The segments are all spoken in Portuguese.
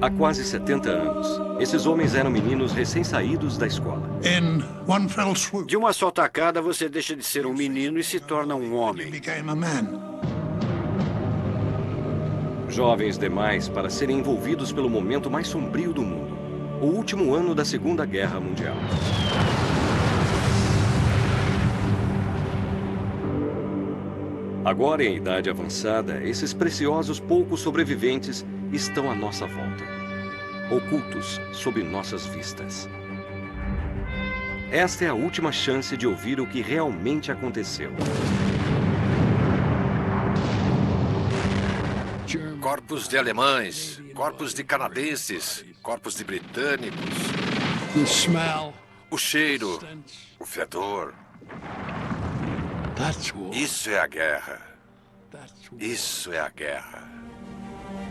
Há quase 70 anos, esses homens eram meninos recém-saídos da escola. In one fell swoop, De uma só tacada, você deixa de ser um menino e se torna um he homem. became a man. Jovens demais para serem envolvidos pelo momento mais sombrio do mundo, o último ano da Segunda Guerra Mundial. Agora, em idade avançada, esses preciosos poucos sobreviventes estão à nossa volta, ocultos sob nossas vistas. Esta é a última chance de ouvir o que realmente aconteceu. Corpos de alemães, corpos de canadenses, corpos de britânicos. The smell, O cheiro, stench, o fedor. that's war. Isso é a guerra. That's war. Isso é a guerra.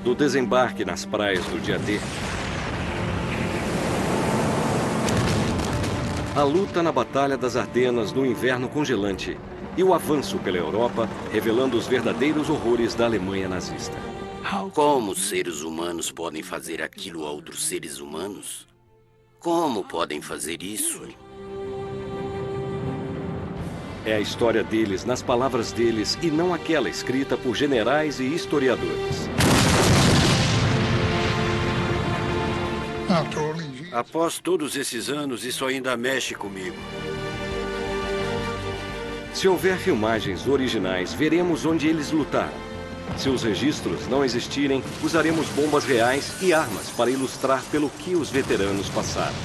Do desembarque nas praias do dia D, a luta na Batalha das Ardenas no inverno congelante e o avanço pela Europa, revelando os verdadeiros horrores da Alemanha nazista. Como os seres humanos podem fazer aquilo a outros seres humanos? Como podem fazer isso? É a história deles nas palavras deles e não aquela escrita por generais e historiadores. After all these years, Após todos esses anos, isso ainda mexe comigo. Se houver filmagens originais, veremos onde eles lutaram. Se os registros não existirem, usaremos bombas reais e armas para ilustrar pelo que os veteranos passaram.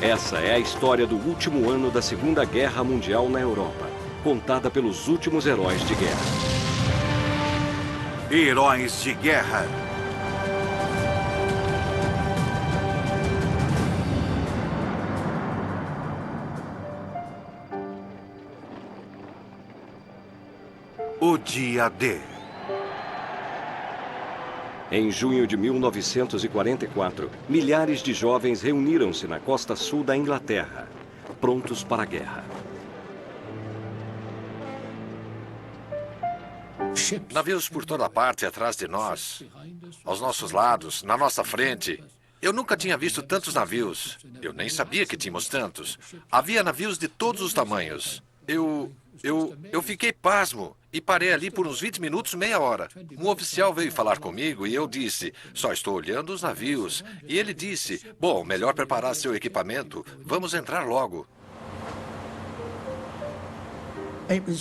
Essa é a história do último ano da Segunda Guerra Mundial na Europa, contada pelos últimos heróis de guerra. Heróis de guerra. O dia D. Em junho de 1944, milhares de jovens reuniram-se na costa sul da Inglaterra, prontos para a guerra. ships Navios por toda parte atrás de nós, aos nossos lados, na nossa frente. Eu nunca tinha visto tantos navios. Eu nem sabia que tínhamos tantos. Havia navios de todos os tamanhos. Eu fiquei pasmo e parei ali por uns 20 minutos, meia hora. Um oficial veio falar comigo e eu disse, só estou olhando os navios. E ele disse, bom, melhor preparar seu equipamento. Vamos entrar logo.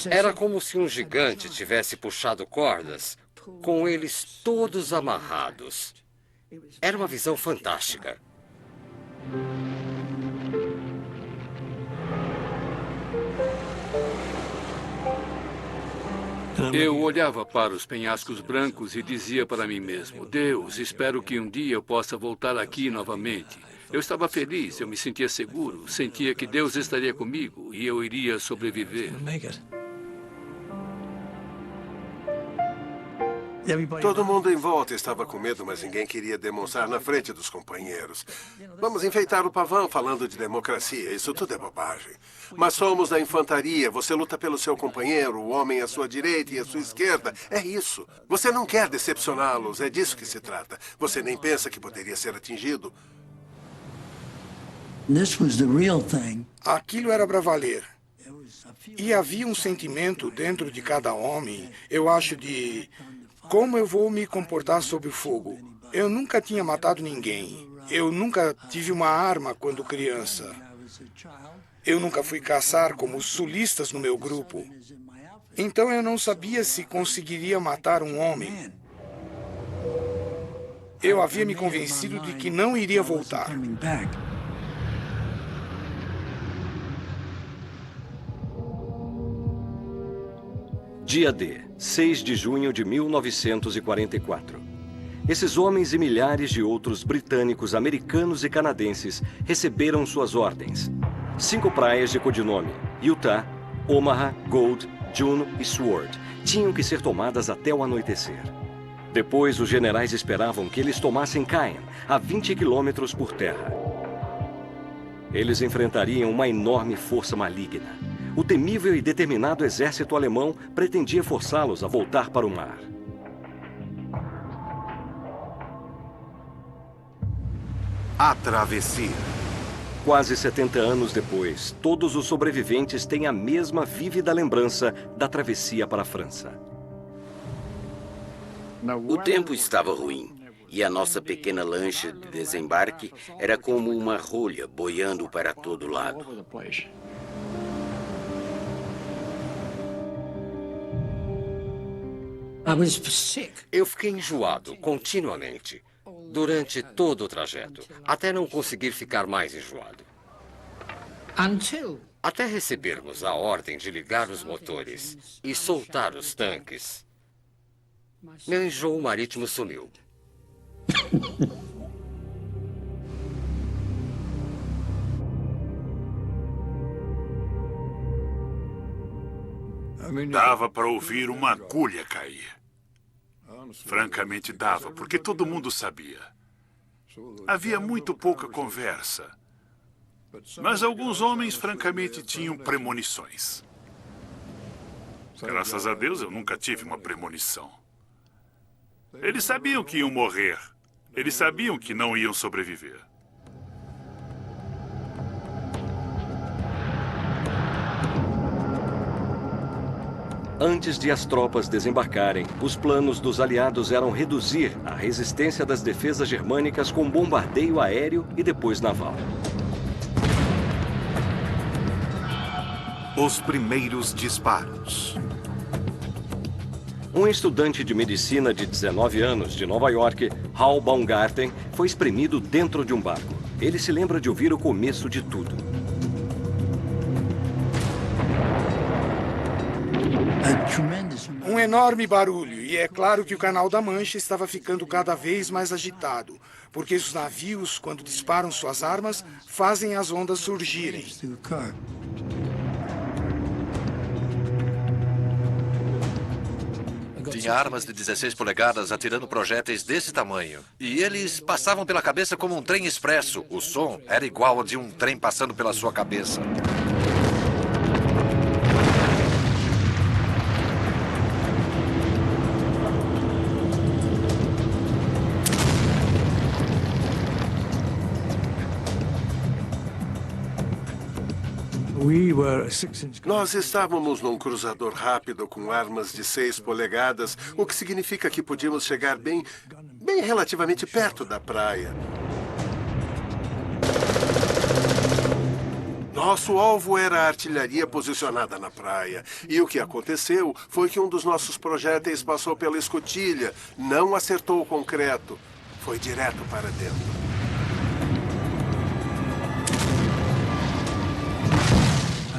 Era como se um gigante tivesse puxado cordas, com eles todos amarrados. Era uma visão fantástica. Eu olhava para os penhascos brancos e dizia para mim mesmo, Deus, espero que um dia eu possa voltar aqui novamente. Eu estava feliz, eu me sentia seguro, sentia que Deus estaria comigo e eu iria sobreviver. Todo mundo em volta estava com medo, mas ninguém queria demonstrar na frente dos companheiros. Vamos enfeitar o pavão falando de democracia. Isso tudo é bobagem. Mas somos da infantaria. Você luta pelo seu companheiro, o homem à sua direita e à sua esquerda. É isso. Você não quer decepcioná-los. É disso que se trata. Você nem pensa que poderia ser atingido. Aquilo era para valer. E havia um sentimento dentro de cada homem, eu acho, de como eu vou me comportar sob o fogo. Eu nunca tinha matado ninguém. Eu nunca tive uma arma quando criança. Eu nunca fui caçar como os sulistas no meu grupo. Então eu não sabia se conseguiria matar um homem. Eu havia me convencido de que não iria voltar. Dia D, 6 de junho de 1944. Esses homens e milhares de outros britânicos, americanos e canadenses receberam suas ordens. 5 praias de codinome, Utah, Omaha, Gold, Juno e Sword, tinham que ser tomadas até o anoitecer. Depois, os generais esperavam que eles tomassem Caen, a 20 quilômetros por terra. Eles enfrentariam uma enorme força maligna. O temível e determinado exército alemão pretendia forçá-los a voltar para o mar. A travessia. Quase 70 anos depois, todos os sobreviventes têm a mesma vívida lembrança da travessia para a França. O tempo estava ruim e a nossa pequena lancha de desembarque era como uma rolha boiando para todo lado. Eu fiquei enjoado continuamente, durante todo o trajeto, até não conseguir ficar mais enjoado. Até recebermos a ordem de ligar os motores e soltar os tanques, meu enjoo marítimo sumiu. Dava para ouvir uma agulha cair. Francamente dava, porque todo mundo sabia. Havia muito pouca conversa. Mas alguns homens, francamente, tinham premonições. Graças a Deus, eu nunca tive uma premonição. Eles sabiam que iam morrer. Eles sabiam que não iam sobreviver. Antes de as tropas desembarcarem, os planos dos aliados eram reduzir a resistência das defesas germânicas com bombardeio aéreo e depois naval. Os primeiros disparos. Um estudante de medicina de 19 anos de Nova York, Hal Baumgarten, foi espremido dentro de um barco. Ele se lembra de ouvir o começo de tudo. Um enorme barulho, e é claro que o Canal da Mancha estava ficando cada vez mais agitado, porque os navios, quando disparam suas armas, fazem as ondas surgirem. Tinha armas de 16 polegadas atirando projéteis desse tamanho. E eles passavam pela cabeça como um trem expresso. O som era igual ao de um trem passando pela sua cabeça. Nós estávamos num cruzador rápido com armas de 6 polegadas, o que significa que podíamos chegar bem relativamente perto da praia. Nosso alvo era a artilharia posicionada na praia. E o que aconteceu foi que um dos nossos projéteis passou pela escotilha, não acertou o concreto, foi direto para dentro.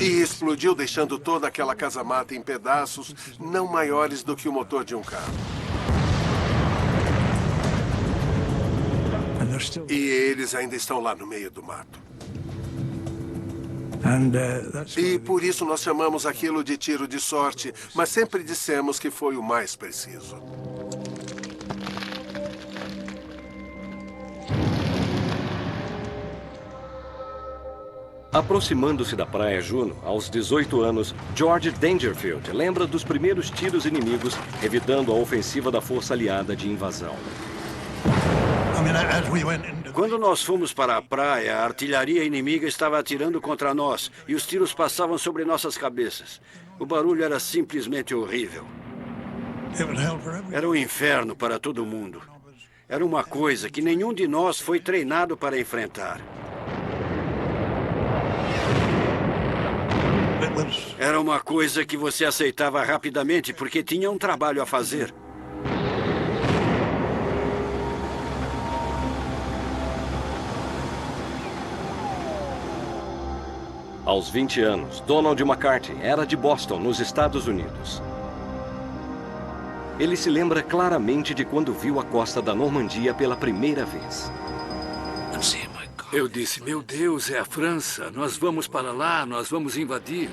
E explodiu, deixando toda aquela casa-mata em pedaços, não maiores do que o motor de um carro. E eles ainda estão lá no meio do mato. E por isso nós chamamos aquilo de tiro de sorte, mas sempre dissemos que foi o mais preciso. Aproximando-se da Praia Juno, aos 18 anos, George Dangerfield lembra dos primeiros tiros inimigos, evitando a ofensiva da força aliada de invasão. Quando nós fomos para a praia, a artilharia inimiga estava atirando contra nós e os tiros passavam sobre nossas cabeças. O barulho era simplesmente horrível. Era um inferno para todo mundo. Era uma coisa que nenhum de nós foi treinado para enfrentar. Era uma coisa que você aceitava rapidamente porque tinha um trabalho a fazer. Aos 20 anos, Donald McCarthy era de Boston, nos Estados Unidos. Ele se lembra claramente de quando viu a costa da Normandia pela primeira vez. Eu disse, meu Deus, é a França. Nós vamos para lá, nós vamos invadir.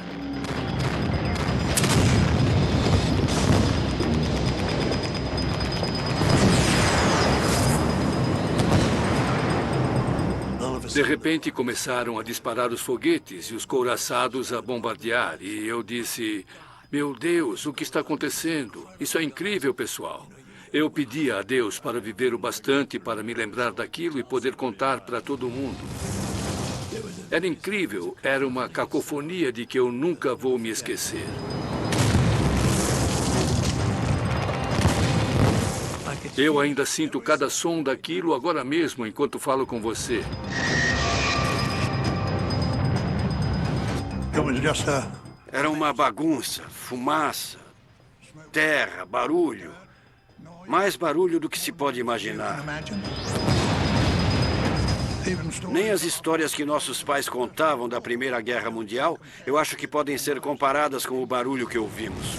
De repente começaram a disparar os foguetes e os couraçados a bombardear. E eu disse, meu Deus, o que está acontecendo? Isso é incrível, pessoal. Eu pedia a Deus para viver o bastante para me lembrar daquilo e poder contar para todo mundo. Era incrível, era uma cacofonia de que eu nunca vou me esquecer. Eu ainda sinto cada som daquilo agora mesmo, enquanto falo com você. Era uma bagunça, fumaça, terra, barulho. Mais barulho do que se pode imaginar. Nem as histórias que nossos pais contavam da Primeira Guerra Mundial, eu acho que podem ser comparadas com o barulho que ouvimos.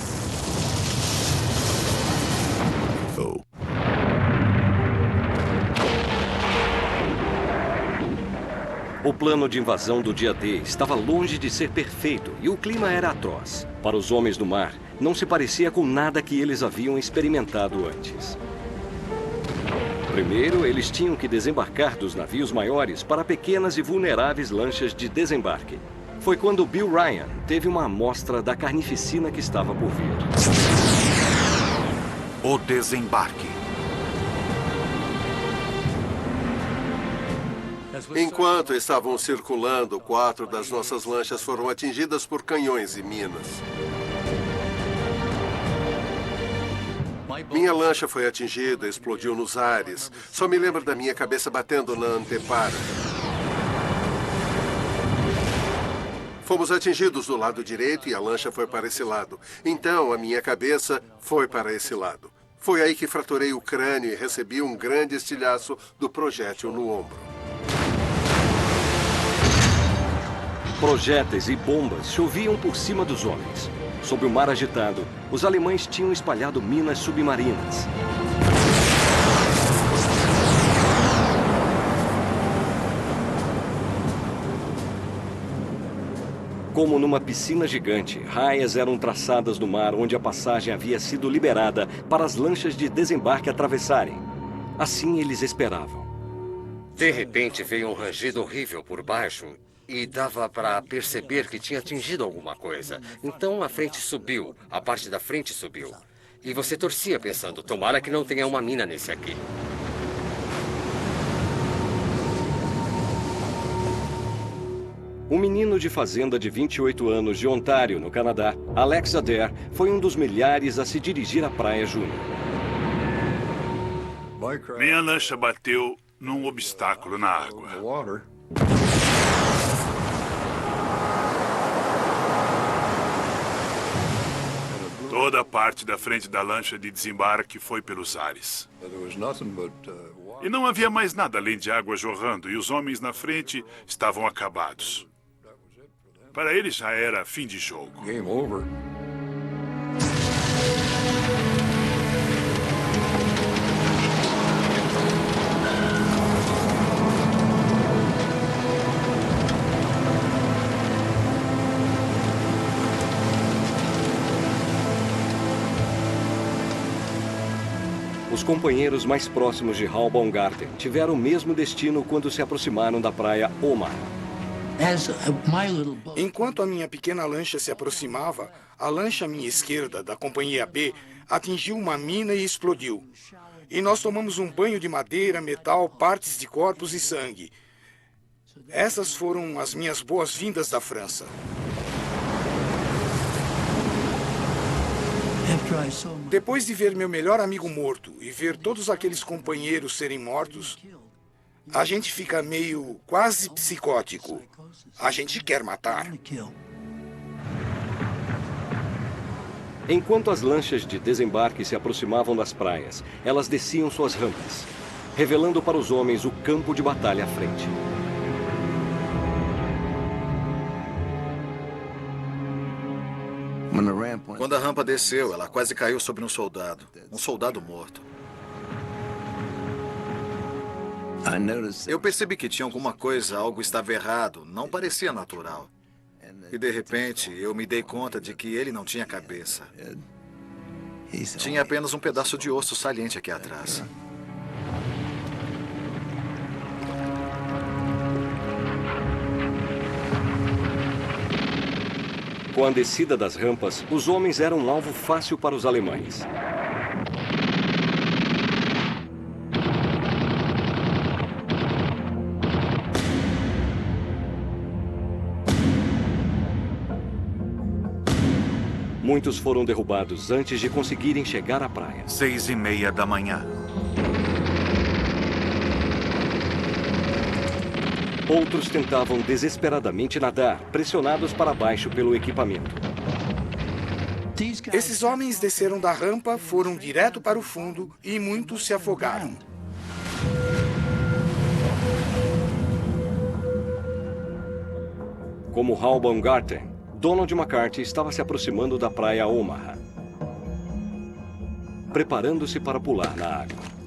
O plano de invasão do dia D estava longe de ser perfeito e o clima era atroz. Para os homens do mar, não se parecia com nada que eles haviam experimentado antes. Primeiro, eles tinham que desembarcar dos navios maiores para pequenas e vulneráveis lanchas de desembarque. Foi quando Bill Ryan teve uma amostra da carnificina que estava por vir. O desembarque. Enquanto estavam circulando, 4 das nossas lanchas foram atingidas por canhões e minas. Minha lancha foi atingida, explodiu nos ares. Só me lembro da minha cabeça batendo na antepara. Fomos atingidos do lado direito e a lancha foi para esse lado. Então, a minha cabeça foi para esse lado. Foi aí que fraturei o crânio e recebi um grande estilhaço do projétil no ombro. Projéteis e bombas choviam por cima dos homens. Sob o mar agitado, os alemães tinham espalhado minas submarinas. Como numa piscina gigante, raias eram traçadas no mar onde a passagem havia sido liberada para as lanchas de desembarque atravessarem. Assim eles esperavam. De repente veio um rangido horrível por baixo e dava para perceber que tinha atingido alguma coisa. Então a frente subiu, a parte da frente subiu. E você torcia pensando, tomara que não tenha uma mina nesse aqui. Um menino de fazenda de 28 anos de Ontário, no Canadá, Alex Adair, foi um dos milhares a se dirigir à Praia Júnior. Minha lancha bateu num obstáculo na água. Toda a parte da frente da lancha de desembarque foi pelos ares. E não havia mais nada além de água jorrando, e os homens na frente estavam acabados. Para eles já era fim de jogo. Os companheiros mais próximos de Hal Baumgarten tiveram o mesmo destino quando se aproximaram da praia Omar. Enquanto a minha pequena lancha se aproximava, a lancha à minha esquerda, da companhia B, atingiu uma mina e explodiu. E nós tomamos um banho de madeira, metal, partes de corpos e sangue. Essas foram as minhas boas-vindas da França. Depois de ver meu melhor amigo morto e ver todos aqueles companheiros serem mortos, a gente fica meio quase psicótico. A gente quer matar. Enquanto as lanchas de desembarque se aproximavam das praias, elas desciam suas rampas, revelando para os homens o campo de batalha à frente. Quando a rampa desceu, ela quase caiu sobre um soldado morto. Eu percebi que tinha alguma coisa, algo estava errado, não parecia natural. E de repente, eu me dei conta de que ele não tinha cabeça. Tinha apenas um pedaço de osso saliente aqui atrás. Com a descida das rampas, os homens eram um alvo fácil para os alemães. Muitos foram derrubados antes de conseguirem chegar à praia. 6:30 da manhã. Outros tentavam desesperadamente nadar, pressionados para baixo pelo equipamento. Esses homens desceram da rampa, foram direto para o fundo e muitos se afogaram. Como Hal Baumgarten, Donald McCarthy estava se aproximando da praia Omaha, preparando-se para pular na água.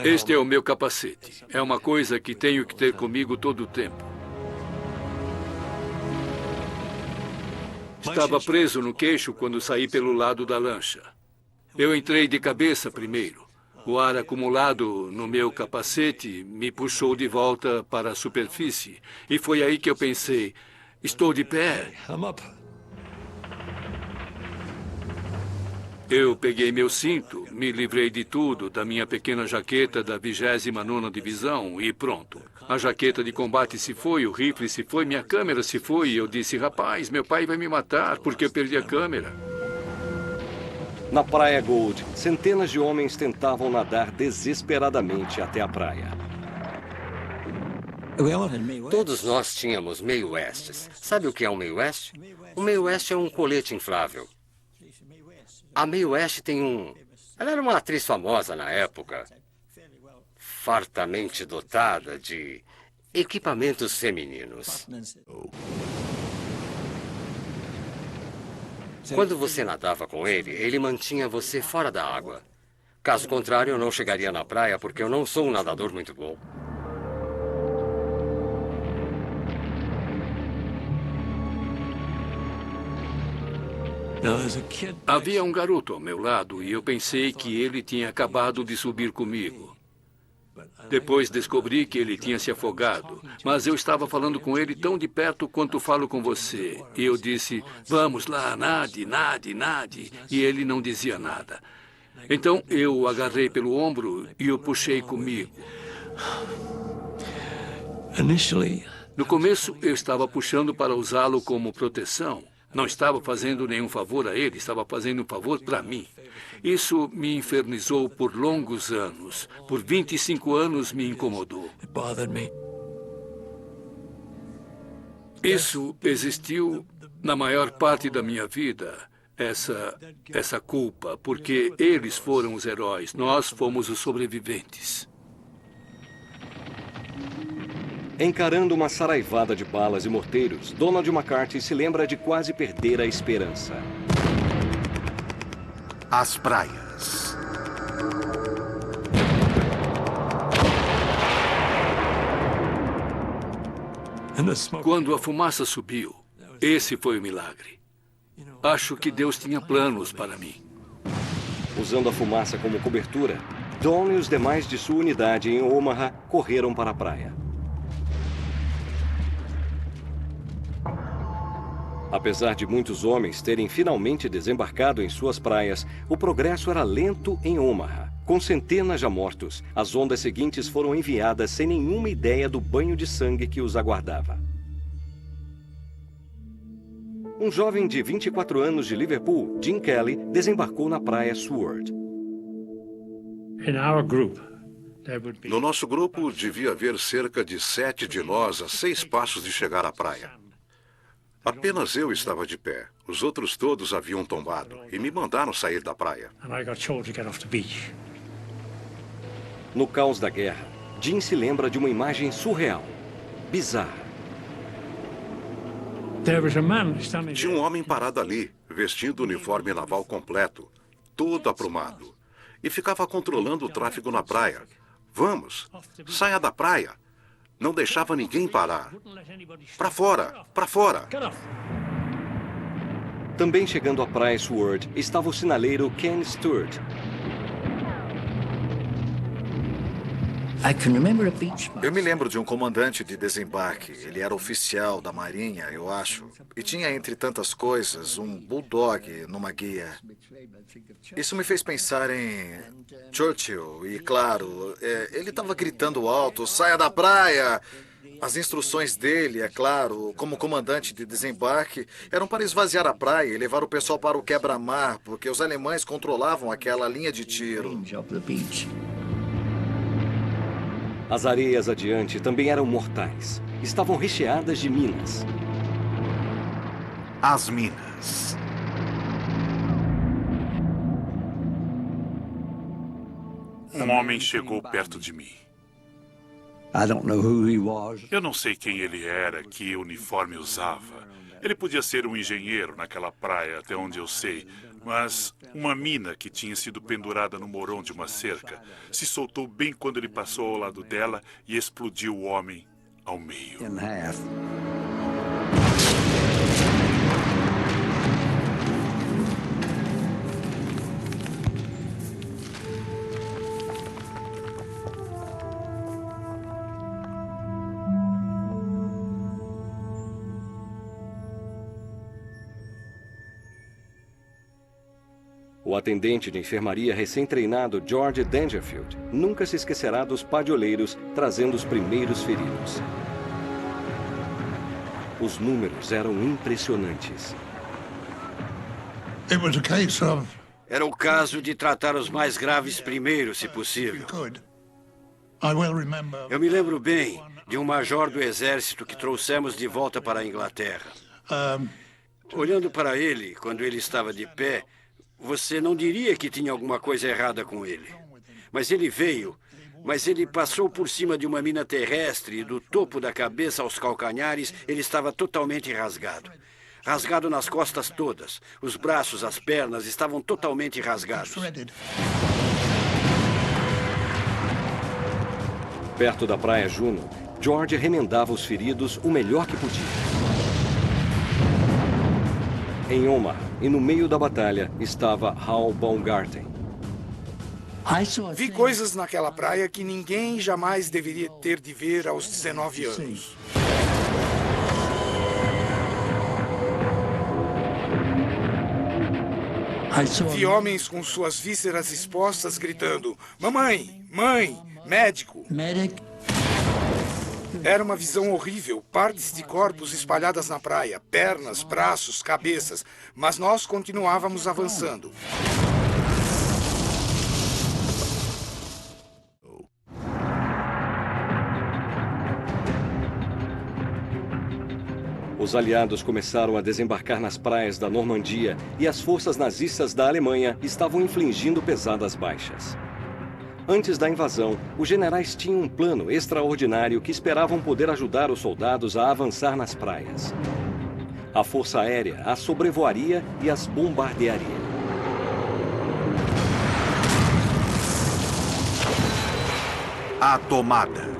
Este é o meu capacete. É uma coisa que tenho que ter comigo todo o tempo. Estava preso no queixo quando saí pelo lado da lancha. Eu entrei de cabeça primeiro. O ar acumulado no meu capacete me puxou de volta para a superfície. E foi aí que eu pensei, estou de pé. Eu peguei meu cinto, me livrei de tudo, da minha pequena jaqueta da 29ª Divisão e pronto. A jaqueta de combate se foi, o rifle se foi, minha câmera se foi. E eu disse, rapaz, meu pai vai me matar porque eu perdi a câmera. Na Praia Gold, centenas de homens tentavam nadar desesperadamente até a praia. Todos nós tínhamos Mae Westes. Sabe o que é um Mae West? O Mae West é um colete inflável. A Mae West tem um... Ela era uma atriz famosa na época, fartamente dotada de equipamentos femininos. Quando você nadava com ele, ele mantinha você fora da água. Caso contrário, eu não chegaria na praia porque eu não sou um nadador muito bom. Havia um garoto ao meu lado e eu pensei que ele tinha acabado de subir comigo. Depois descobri que ele tinha se afogado, mas eu estava falando com ele tão de perto quanto falo com você. E eu disse, vamos lá, nade, nade, nade. E ele não dizia nada. Então eu o agarrei pelo ombro e o puxei comigo. No começo eu estava puxando para usá-lo como proteção. Não estava fazendo nenhum favor a ele, estava fazendo um favor para mim. Isso me infernizou por longos anos. Por 25 anos me incomodou. Isso existiu na maior parte da minha vida, essa culpa, porque eles foram os heróis, nós fomos os sobreviventes. Encarando uma saraivada de balas e morteiros, Donald McCarthy se lembra de quase perder a esperança. As praias. Quando a fumaça subiu, esse foi o milagre. Acho que Deus tinha planos para mim. Usando a fumaça como cobertura, Don e os demais de sua unidade em Omaha correram para a praia. Apesar de muitos homens terem finalmente desembarcado em suas praias, o progresso era lento em Omaha. Com centenas já mortos, as ondas seguintes foram enviadas sem nenhuma ideia do banho de sangue que os aguardava. Um jovem de 24 anos de Liverpool, Jim Kelly, desembarcou na praia Seward. No nosso grupo, devia haver cerca de 7 de nós a 6 passos de chegar à praia. Apenas eu estava de pé. Os outros todos haviam tombado e me mandaram sair da praia. No caos da guerra, Jim se lembra de uma imagem surreal, bizarra. Tinha um homem parado ali, vestindo o uniforme naval completo, todo aprumado, e ficava controlando o tráfego na praia. Vamos, saia da praia. Não deixava ninguém parar. Para fora, para fora. Também chegando à praia Seward estava o sinaleiro Ken Stewart. Eu me lembro de um comandante de desembarque. Ele era oficial da Marinha, eu acho. E tinha, entre tantas coisas, um bulldog numa guia. Isso me fez pensar em Churchill. E, claro, ele estava gritando alto, saia da praia! As instruções dele, é claro, como comandante de desembarque, eram para esvaziar a praia e levar o pessoal para o quebra-mar, porque os alemães controlavam aquela linha de tiro. As areias adiante também eram mortais. Estavam recheadas de minas. As minas. Um homem chegou perto de mim. Eu não sei quem ele era, que uniforme usava. Ele podia ser um engenheiro naquela praia, até onde eu sei. Mas uma mina que tinha sido pendurada no morão de uma cerca se soltou bem quando ele passou ao lado dela e explodiu o homem ao meio. O atendente de enfermaria recém-treinado George Dangerfield nunca se esquecerá dos padioleiros trazendo os primeiros feridos. Os números eram impressionantes. Era o caso de tratar os mais graves primeiro, se possível. Eu me lembro bem de um major do exército que trouxemos de volta para a Inglaterra. Olhando para ele, quando ele estava de pé, você não diria que tinha alguma coisa errada com ele. Mas ele passou por cima de uma mina terrestre e do topo da cabeça aos calcanhares ele estava totalmente rasgado. Rasgado nas costas todas. Os braços, as pernas estavam totalmente rasgados. Perto da praia Juno, George remendava os feridos o melhor que podia. Em Omaha, e no meio da batalha, estava Hal Baumgarten. Vi coisas naquela praia que ninguém jamais deveria ter de ver aos 19 anos. Vi homens com suas vísceras expostas gritando: mamãe, mãe, médico. Era uma visão horrível, partes de corpos espalhadas na praia, pernas, braços, cabeças, mas nós continuávamos avançando. Os aliados começaram a desembarcar nas praias da Normandia e as forças nazistas da Alemanha estavam infligindo pesadas baixas. Antes da invasão, os generais tinham um plano extraordinário que esperavam poder ajudar os soldados a avançar nas praias. A Força Aérea as sobrevoaria e as bombardearia. A tomada.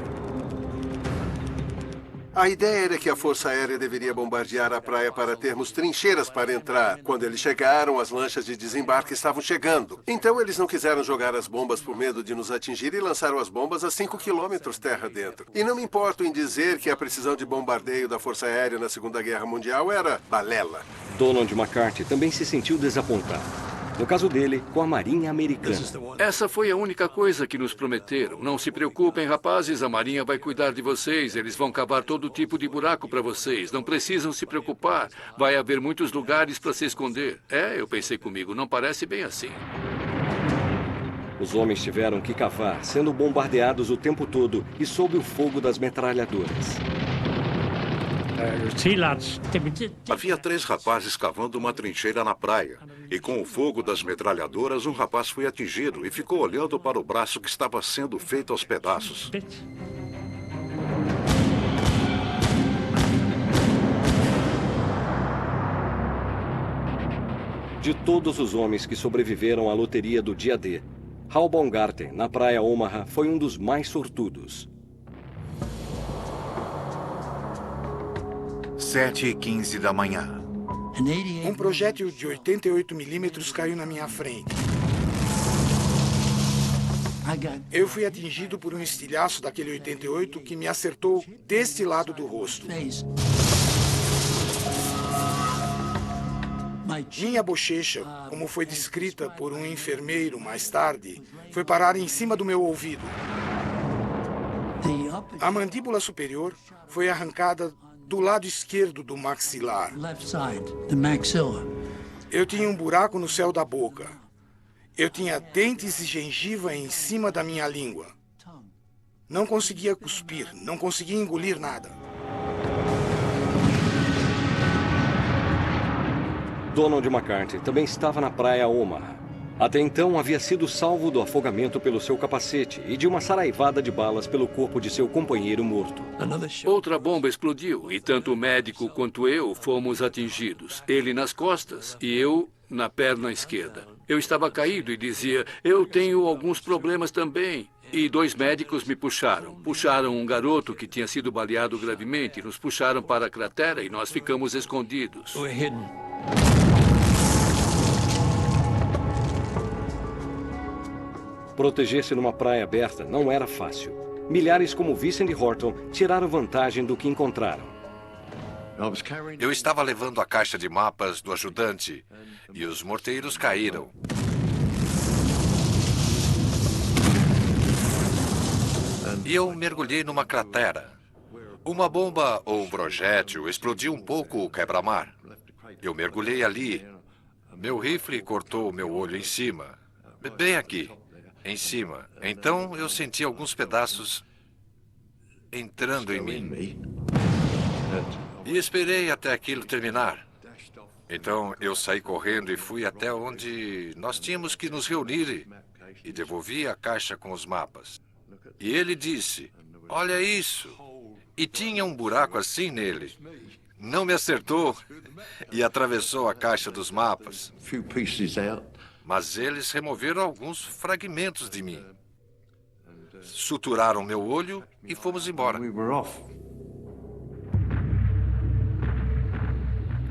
A ideia era que a Força Aérea deveria bombardear a praia para termos trincheiras para entrar. Quando eles chegaram, as lanchas de desembarque estavam chegando. Então eles não quiseram jogar as bombas por medo de nos atingir e lançaram as bombas a 5 quilômetros terra dentro. E não me importo em dizer que a precisão de bombardeio da Força Aérea na Segunda Guerra Mundial era balela. Donald MacArthur também se sentiu desapontado. No caso dele, com a Marinha Americana. Essa foi a única coisa que nos prometeram. Não se preocupem, rapazes, a Marinha vai cuidar de vocês. Eles vão cavar todo tipo de buraco para vocês. Não precisam se preocupar. Vai haver muitos lugares para se esconder. Eu pensei comigo, não parece bem assim. Os homens tiveram que cavar, sendo bombardeados o tempo todo e sob o fogo das metralhadoras. Havia 3 rapazes cavando uma trincheira na praia. E com o fogo das metralhadoras, um rapaz foi atingido e ficou olhando para o braço que estava sendo feito aos pedaços. De todos os homens que sobreviveram à loteria do dia D, Hal Baumgarten, na praia Omaha, foi um dos mais sortudos. 7h15 da manhã. Um projétil de 88 milímetros caiu na minha frente. Eu fui atingido por um estilhaço daquele 88 que me acertou deste lado do rosto. Minha bochecha, como foi descrita por um enfermeiro mais tarde, foi parar em cima do meu ouvido. A mandíbula superior foi arrancada do lado esquerdo do maxilar. Eu tinha um buraco no céu da boca. Eu tinha dentes e gengiva em cima da minha língua. Não conseguia cuspir, não conseguia engolir nada. Donald McCarthy também estava na praia Omaha. Até então havia sido salvo do afogamento pelo seu capacete e de uma saraivada de balas pelo corpo de seu companheiro morto. Outra bomba explodiu e tanto o médico quanto eu fomos atingidos. Ele nas costas e eu na perna esquerda. Eu estava caído e dizia, eu tenho alguns problemas também. E 2 médicos me puxaram. Puxaram um garoto que tinha sido baleado gravemente. Nos puxaram para a cratera e nós ficamos escondidos. Proteger-se numa praia aberta não era fácil. Milhares como Vincent Horton tiraram vantagem do que encontraram. Eu estava levando a caixa de mapas do ajudante e os morteiros caíram. E eu mergulhei numa cratera. Uma bomba ou um projétil explodiu um pouco o quebra-mar. Eu mergulhei ali. Meu rifle cortou o meu olho em cima. Bem aqui, em cima. Então eu senti alguns pedaços entrando em mim. E esperei até aquilo terminar. Então eu saí correndo e fui até onde nós tínhamos que nos reunir e devolvi a caixa com os mapas. E ele disse, olha isso. E tinha um buraco assim nele. Não me acertou e atravessou a caixa dos mapas. Mas eles removeram alguns fragmentos de mim. Suturaram meu olho e fomos embora.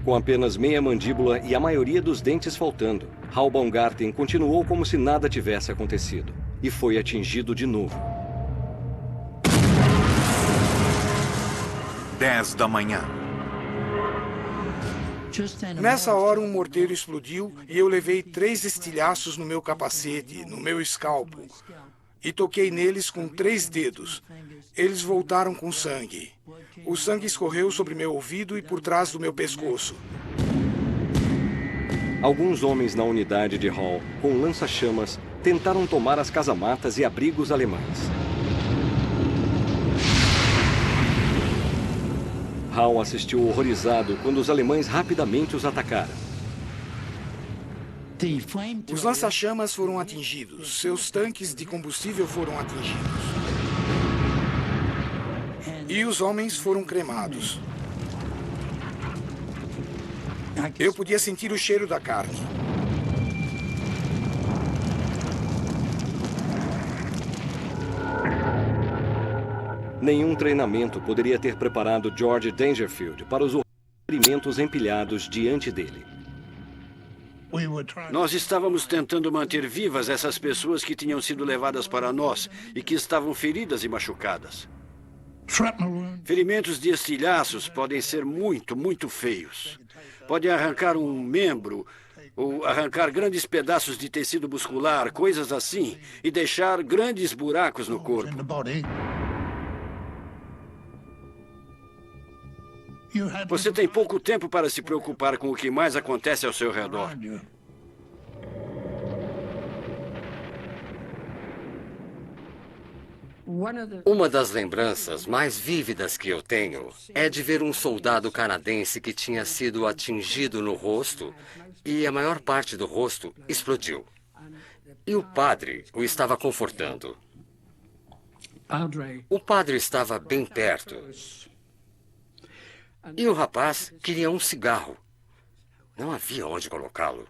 Com apenas meia mandíbula e a maioria dos dentes faltando, Hal Baumgarten continuou como se nada tivesse acontecido. E foi atingido de novo. 10 da manhã. Nessa hora, um morteiro explodiu e eu levei 3 estilhaços no meu capacete, no meu escalpo. E toquei neles com 3 dedos. Eles voltaram com sangue. O sangue escorreu sobre meu ouvido e por trás do meu pescoço. Alguns homens na unidade de Hall, com lança-chamas, tentaram tomar as casamatas e abrigos alemães. Hall assistiu horrorizado quando os alemães rapidamente os atacaram. Os lança-chamas foram atingidos. Seus tanques de combustível foram atingidos. E os homens foram cremados. Eu podia sentir o cheiro da carne. Nenhum treinamento poderia ter preparado George Dangerfield para os experimentos empilhados diante dele. Nós estávamos tentando manter vivas essas pessoas que tinham sido levadas para nós e que estavam feridas e machucadas. Ferimentos de estilhaços podem ser muito, muito feios. Podem arrancar um membro ou arrancar grandes pedaços de tecido muscular, coisas assim, e deixar grandes buracos no corpo. Você tem pouco tempo para se preocupar com o que mais acontece ao seu redor. Uma das lembranças mais vívidas que eu tenho é de ver um soldado canadense que tinha sido atingido no rosto e a maior parte do rosto explodiu. E o padre o estava confortando. O padre estava bem perto. E o rapaz queria um cigarro. Não havia onde colocá-lo.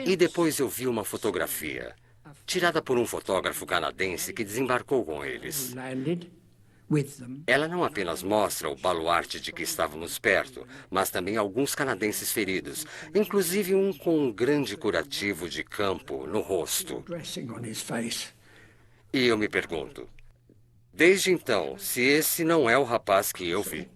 E depois eu vi uma fotografia, tirada por um fotógrafo canadense que desembarcou com eles. Ela não apenas mostra o baluarte de que estávamos perto, mas também alguns canadenses feridos, inclusive um com um grande curativo de campo no rosto. E eu me pergunto, desde então, se esse não é o rapaz que eu vi.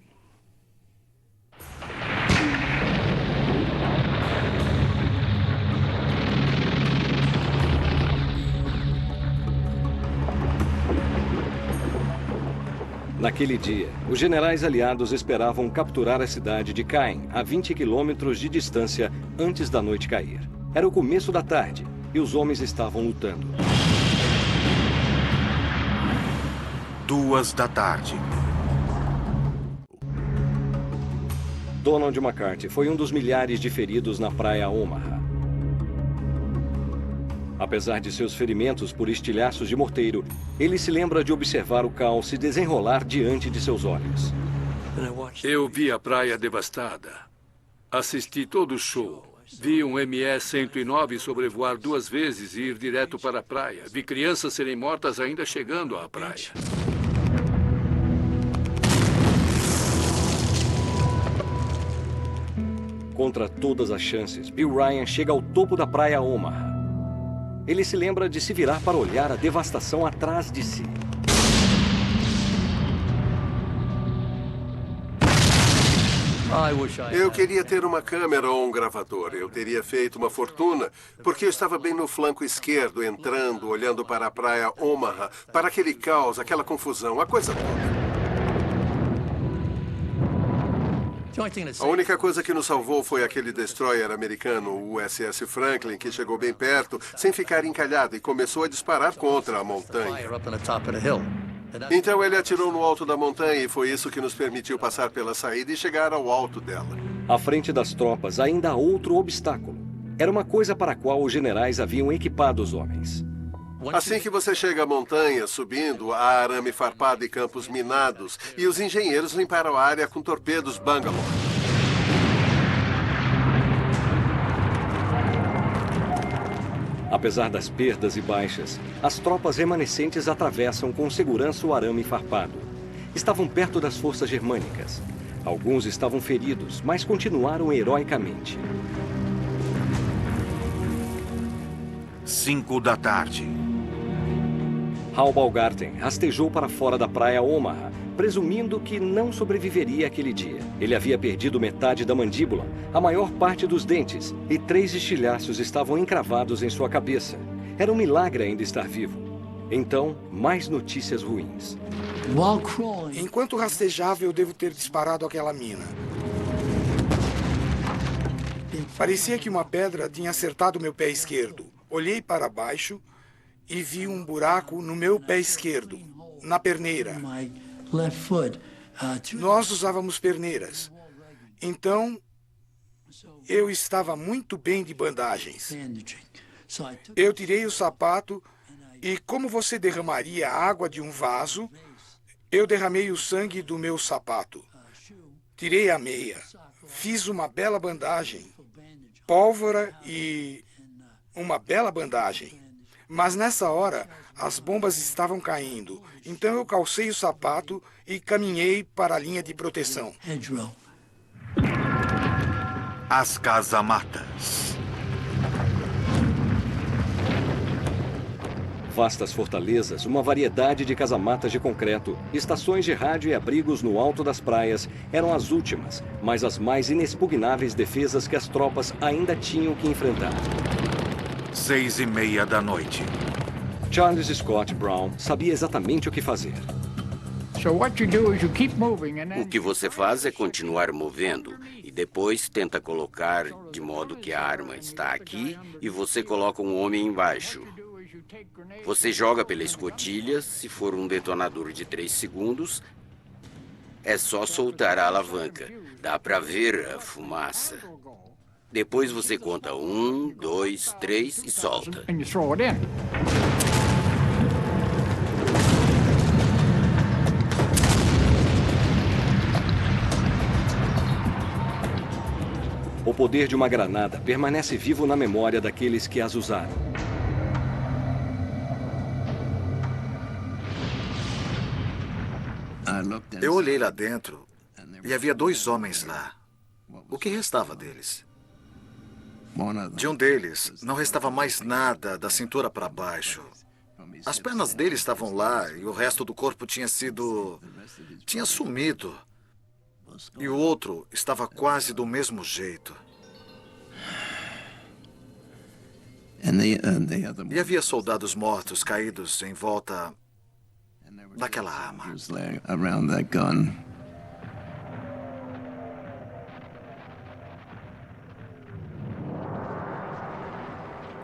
Naquele dia, os generais aliados esperavam capturar a cidade de Caen, a 20 quilômetros de distância antes da noite cair. Era o começo da tarde e os homens estavam lutando. 2 da tarde. Donald McCarthy foi um dos milhares de feridos na praia Omaha. Apesar de seus ferimentos por estilhaços de morteiro, ele se lembra de observar o caos se desenrolar diante de seus olhos. Eu vi a praia devastada. Assisti todo o show. Vi um ME-109 sobrevoar 2 vezes e ir direto para a praia. Vi crianças serem mortas ainda chegando à praia. Contra todas as chances, Bill Ryan chega ao topo da praia Omaha. Ele se lembra de se virar para olhar a devastação atrás de si. Eu queria ter uma câmera ou um gravador. Eu teria feito uma fortuna, porque eu estava bem no flanco esquerdo, entrando, olhando para a praia Omaha, para aquele caos, aquela confusão, a coisa toda. A única coisa que nos salvou foi aquele destroyer americano, o USS Franklin, que chegou bem perto, sem ficar encalhado, e começou a disparar contra a montanha. Então ele atirou no alto da montanha e foi isso que nos permitiu passar pela saída e chegar ao alto dela. À frente das tropas, ainda há outro obstáculo. Era uma coisa para a qual os generais haviam equipado os homens. Assim que você chega à montanha, subindo, há arame farpado e campos minados, e os engenheiros limparam a área com torpedos Bangalore. Apesar das perdas e baixas, as tropas remanescentes atravessam com segurança o arame farpado. Estavam perto das forças germânicas. Alguns estavam feridos, mas continuaram heroicamente. 5 da tarde. Hal Balgarten rastejou para fora da praia Omaha, presumindo que não sobreviveria aquele dia. Ele havia perdido metade da mandíbula, a maior parte dos dentes, e 3 estilhaços estavam encravados em sua cabeça. Era um milagre ainda estar vivo. Então, mais notícias ruins. Enquanto rastejava, eu devo ter disparado aquela mina. Parecia que uma pedra tinha acertado meu pé esquerdo. Olhei para baixo e vi um buraco no meu pé esquerdo, na perneira. Nós usávamos perneiras. Então, eu estava muito bem de bandagens. Eu tirei o sapato e, como você derramaria a água de um vaso, eu derramei o sangue do meu sapato. Tirei a meia. Fiz uma bela bandagem. Pólvora e uma bela bandagem. Mas nessa hora, as bombas estavam caindo. Então eu calcei o sapato e caminhei para a linha de proteção. As casamatas. Vastas fortalezas, uma variedade de casamatas de concreto, estações de rádio e abrigos no alto das praias eram as últimas, mas as mais inexpugnáveis defesas que as tropas ainda tinham que enfrentar. 6:30 da noite. Charles Scott Brown sabia exatamente o que fazer. O que você faz é continuar movendo e depois tenta colocar de modo que a arma está aqui e você coloca um homem embaixo. Você joga pela escotilha, se for um detonador de 3 segundos, é só soltar a alavanca. Dá para ver a fumaça. Depois você conta 1, 2, 3 e solta. O poder de uma granada permanece vivo na memória daqueles que as usaram. Eu olhei lá dentro e havia 2 homens lá. O que restava deles? De um deles, não restava mais nada da cintura para baixo. As pernas dele estavam lá e o resto do corpo tinha sumido. E o outro estava quase do mesmo jeito. E havia soldados mortos caídos em volta daquela arma.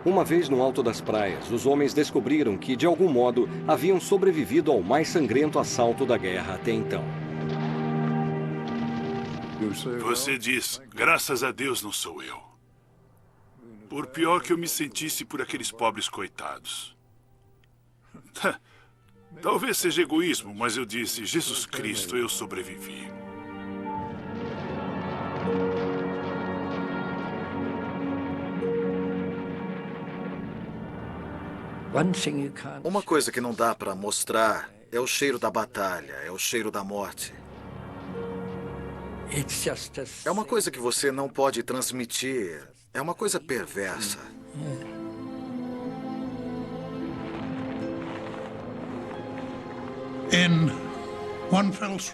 Uma vez no alto das praias, os homens descobriram que, de algum modo, haviam sobrevivido ao mais sangrento assalto da guerra até então. Você diz, graças a Deus não sou eu. Por pior que eu me sentisse por aqueles pobres coitados. Talvez seja egoísmo, mas eu disse, Jesus Cristo, eu sobrevivi. Uma coisa que não dá para mostrar é o cheiro da batalha, é o cheiro da morte. É uma coisa que você não pode transmitir. É uma coisa perversa.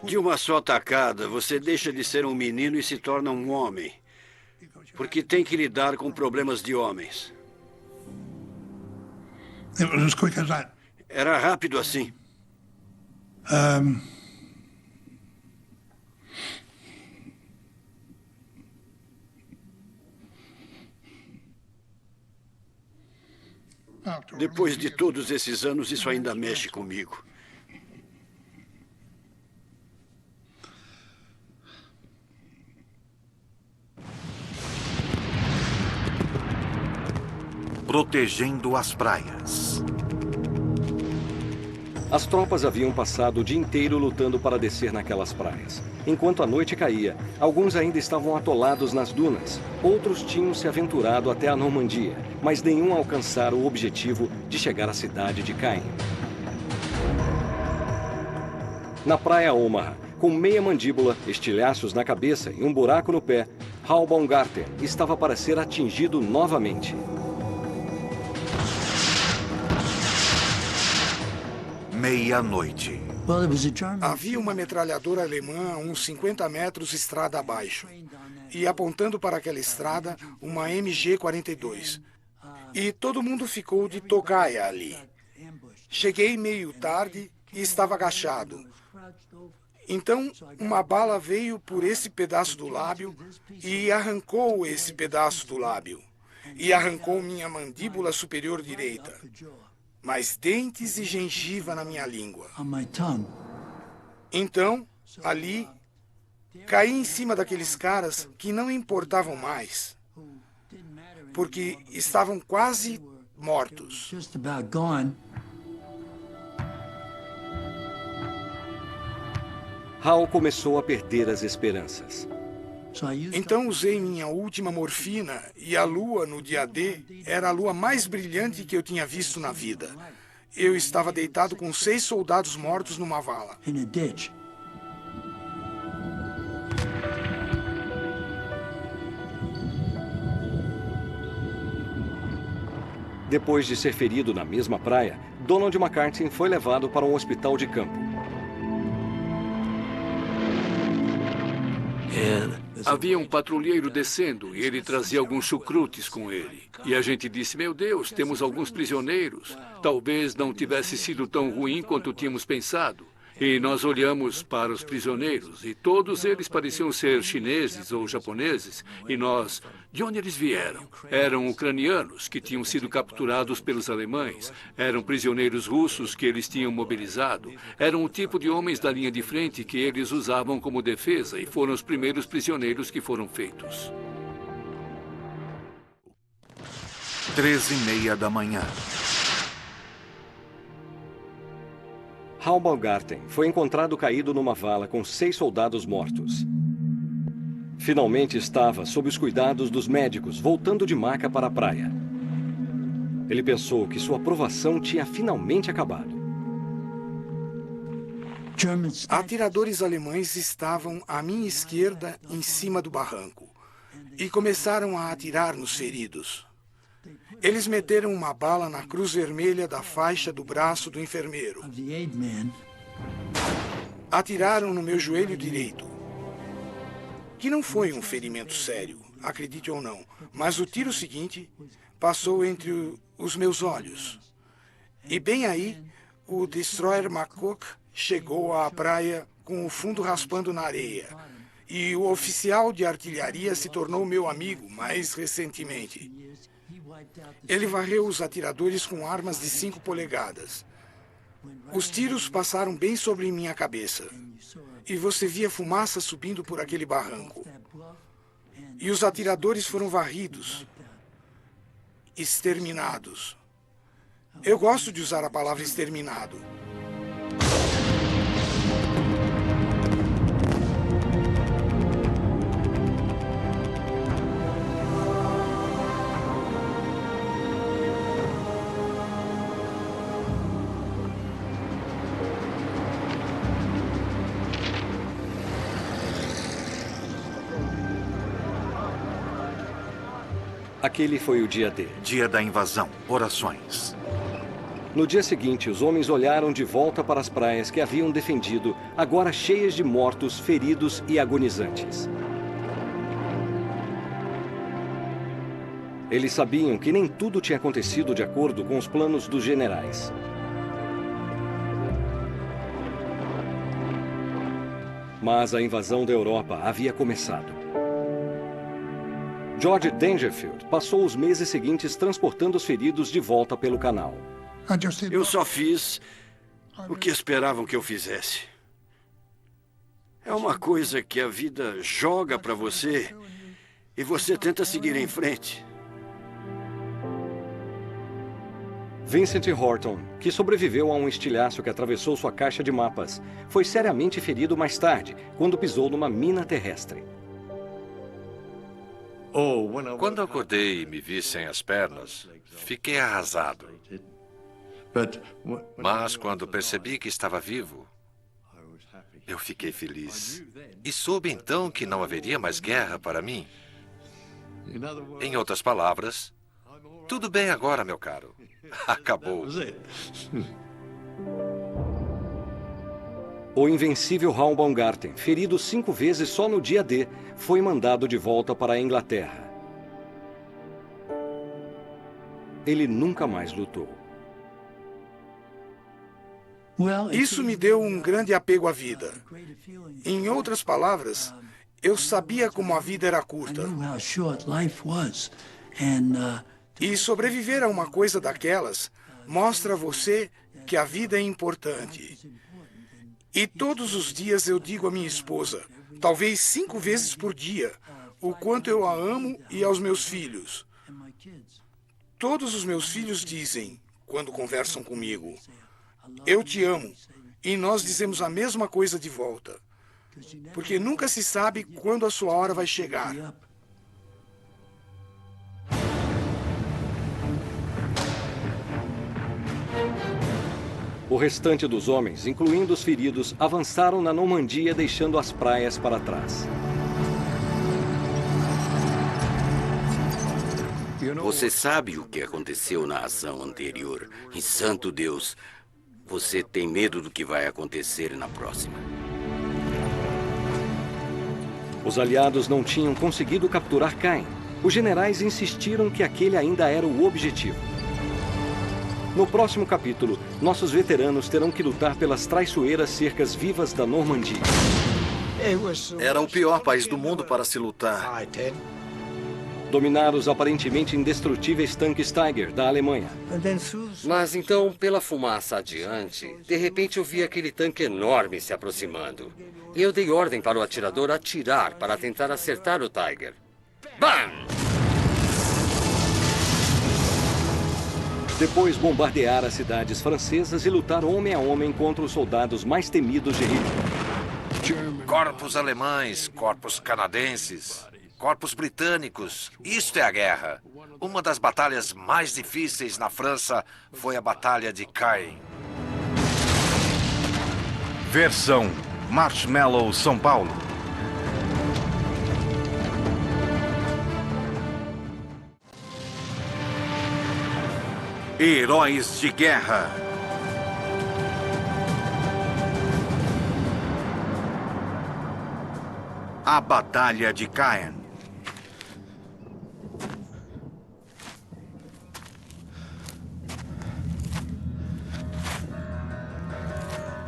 De uma só tacada, você deixa de ser um menino e se torna um homem. Porque tem que lidar com problemas de homens. Era rápido assim. Depois de todos esses anos, isso ainda mexe comigo. Protegendo as praias. As tropas haviam passado o dia inteiro lutando para descer naquelas praias. Enquanto a noite caía, alguns ainda estavam atolados nas dunas. Outros tinham se aventurado até a Normandia, mas nenhum alcançara o objetivo de chegar à cidade de Caen. Na praia Omaha, com meia mandíbula, estilhaços na cabeça e um buraco no pé, Hal Baumgarten estava para ser atingido novamente. Meia-noite. Havia uma metralhadora alemã a uns 50 metros estrada abaixo. E apontando para aquela estrada, uma MG-42. E todo mundo ficou de tocaia ali. Cheguei meio tarde e estava agachado. Então, uma bala veio por esse pedaço do lábio e arrancou esse pedaço do lábio. E arrancou minha mandíbula superior direita. Mais dentes e gengiva na minha língua. Então, ali, caí em cima daqueles caras que não importavam mais, porque estavam quase mortos. Hal começou a perder as esperanças. Então usei minha última morfina e a lua no dia D era a lua mais brilhante que eu tinha visto na vida. Eu estava deitado com 6 soldados mortos numa vala. Depois de ser ferido na mesma praia, Donald MacArthur foi levado para um hospital de campo. Havia um patrulheiro descendo e ele trazia alguns chucrutes com ele. E a gente disse, meu Deus, temos alguns prisioneiros. Talvez não tivesse sido tão ruim quanto tínhamos pensado. E nós olhamos para os prisioneiros e todos eles pareciam ser chineses ou japoneses. E nós, de onde eles vieram? Eram ucranianos que tinham sido capturados pelos alemães. Eram prisioneiros russos que eles tinham mobilizado. Eram o tipo de homens da linha de frente que eles usavam como defesa e foram os primeiros prisioneiros que foram feitos. 3:30 da manhã. Hal Baumgarten foi encontrado caído numa vala com 6 soldados mortos. Finalmente estava sob os cuidados dos médicos, voltando de maca para a praia. Ele pensou que sua provação tinha finalmente acabado. Atiradores alemães estavam à minha esquerda, em cima do barranco, e começaram a atirar nos feridos. Eles meteram uma bala na cruz vermelha da faixa do braço do enfermeiro. Atiraram no meu joelho direito, que não foi um ferimento sério, acredite ou não, mas o tiro seguinte passou entre os meus olhos. E bem aí, o Destroyer McCook chegou à praia com o fundo raspando na areia. E o oficial de artilharia se tornou meu amigo mais recentemente. Ele varreu os atiradores com armas de 5 polegadas. Os tiros passaram bem sobre minha cabeça. E você via fumaça subindo por aquele barranco. E os atiradores foram varridos, exterminados. Eu gosto de usar a palavra exterminado. Aquele foi o dia D. Dia da invasão. Orações. No dia seguinte, os homens olharam de volta para as praias que haviam defendido, agora cheias de mortos, feridos e agonizantes. Eles sabiam que nem tudo tinha acontecido de acordo com os planos dos generais. Mas a invasão da Europa havia começado. George Dangerfield passou os meses seguintes transportando os feridos de volta pelo canal. Eu só fiz o que esperavam que eu fizesse. É uma coisa que a vida joga para você e você tenta seguir em frente. Vincent Horton, que sobreviveu a um estilhaço que atravessou sua caixa de mapas, foi seriamente ferido mais tarde, quando pisou numa mina terrestre. Quando acordei e me vi sem as pernas, fiquei arrasado. Mas quando percebi que estava vivo, eu fiquei feliz. E soube então que não haveria mais guerra para mim. Em outras palavras, tudo bem agora, meu caro. Acabou. O invencível Hal Baumgarten, ferido 5 vezes só no dia D, foi mandado de volta para a Inglaterra. Ele nunca mais lutou. Isso me deu um grande apego à vida. Em outras palavras, eu sabia como a vida era curta. E sobreviver a uma coisa daquelas mostra a você que a vida é importante. E todos os dias eu digo à minha esposa, talvez 5 vezes por dia, o quanto eu a amo e aos meus filhos. Todos os meus filhos dizem, quando conversam comigo, eu te amo. E nós dizemos a mesma coisa de volta. Porque nunca se sabe quando a sua hora vai chegar. O restante dos homens, incluindo os feridos, avançaram na Normandia, deixando as praias para trás. Você sabe o que aconteceu na ação anterior. E, santo Deus, você tem medo do que vai acontecer na próxima. Os aliados não tinham conseguido capturar Caen. Os generais insistiram que aquele ainda era o objetivo. No próximo capítulo, nossos veteranos terão que lutar pelas traiçoeiras cercas vivas da Normandia. Era o pior país do mundo para se lutar. Dominar os aparentemente indestrutíveis tanques Tiger da Alemanha. Mas então, pela fumaça adiante, de repente eu vi aquele tanque enorme se aproximando. E eu dei ordem para o atirador atirar para tentar acertar o Tiger. Bam! Depois bombardear as cidades francesas e lutar homem a homem contra os soldados mais temidos de Hitler. Corpos alemães, corpos canadenses, corpos britânicos. Isto é a guerra. Uma das batalhas mais difíceis na França foi a Batalha de Caen. Versão Marshmallow São Paulo. Heróis de Guerra. A Batalha de Caen.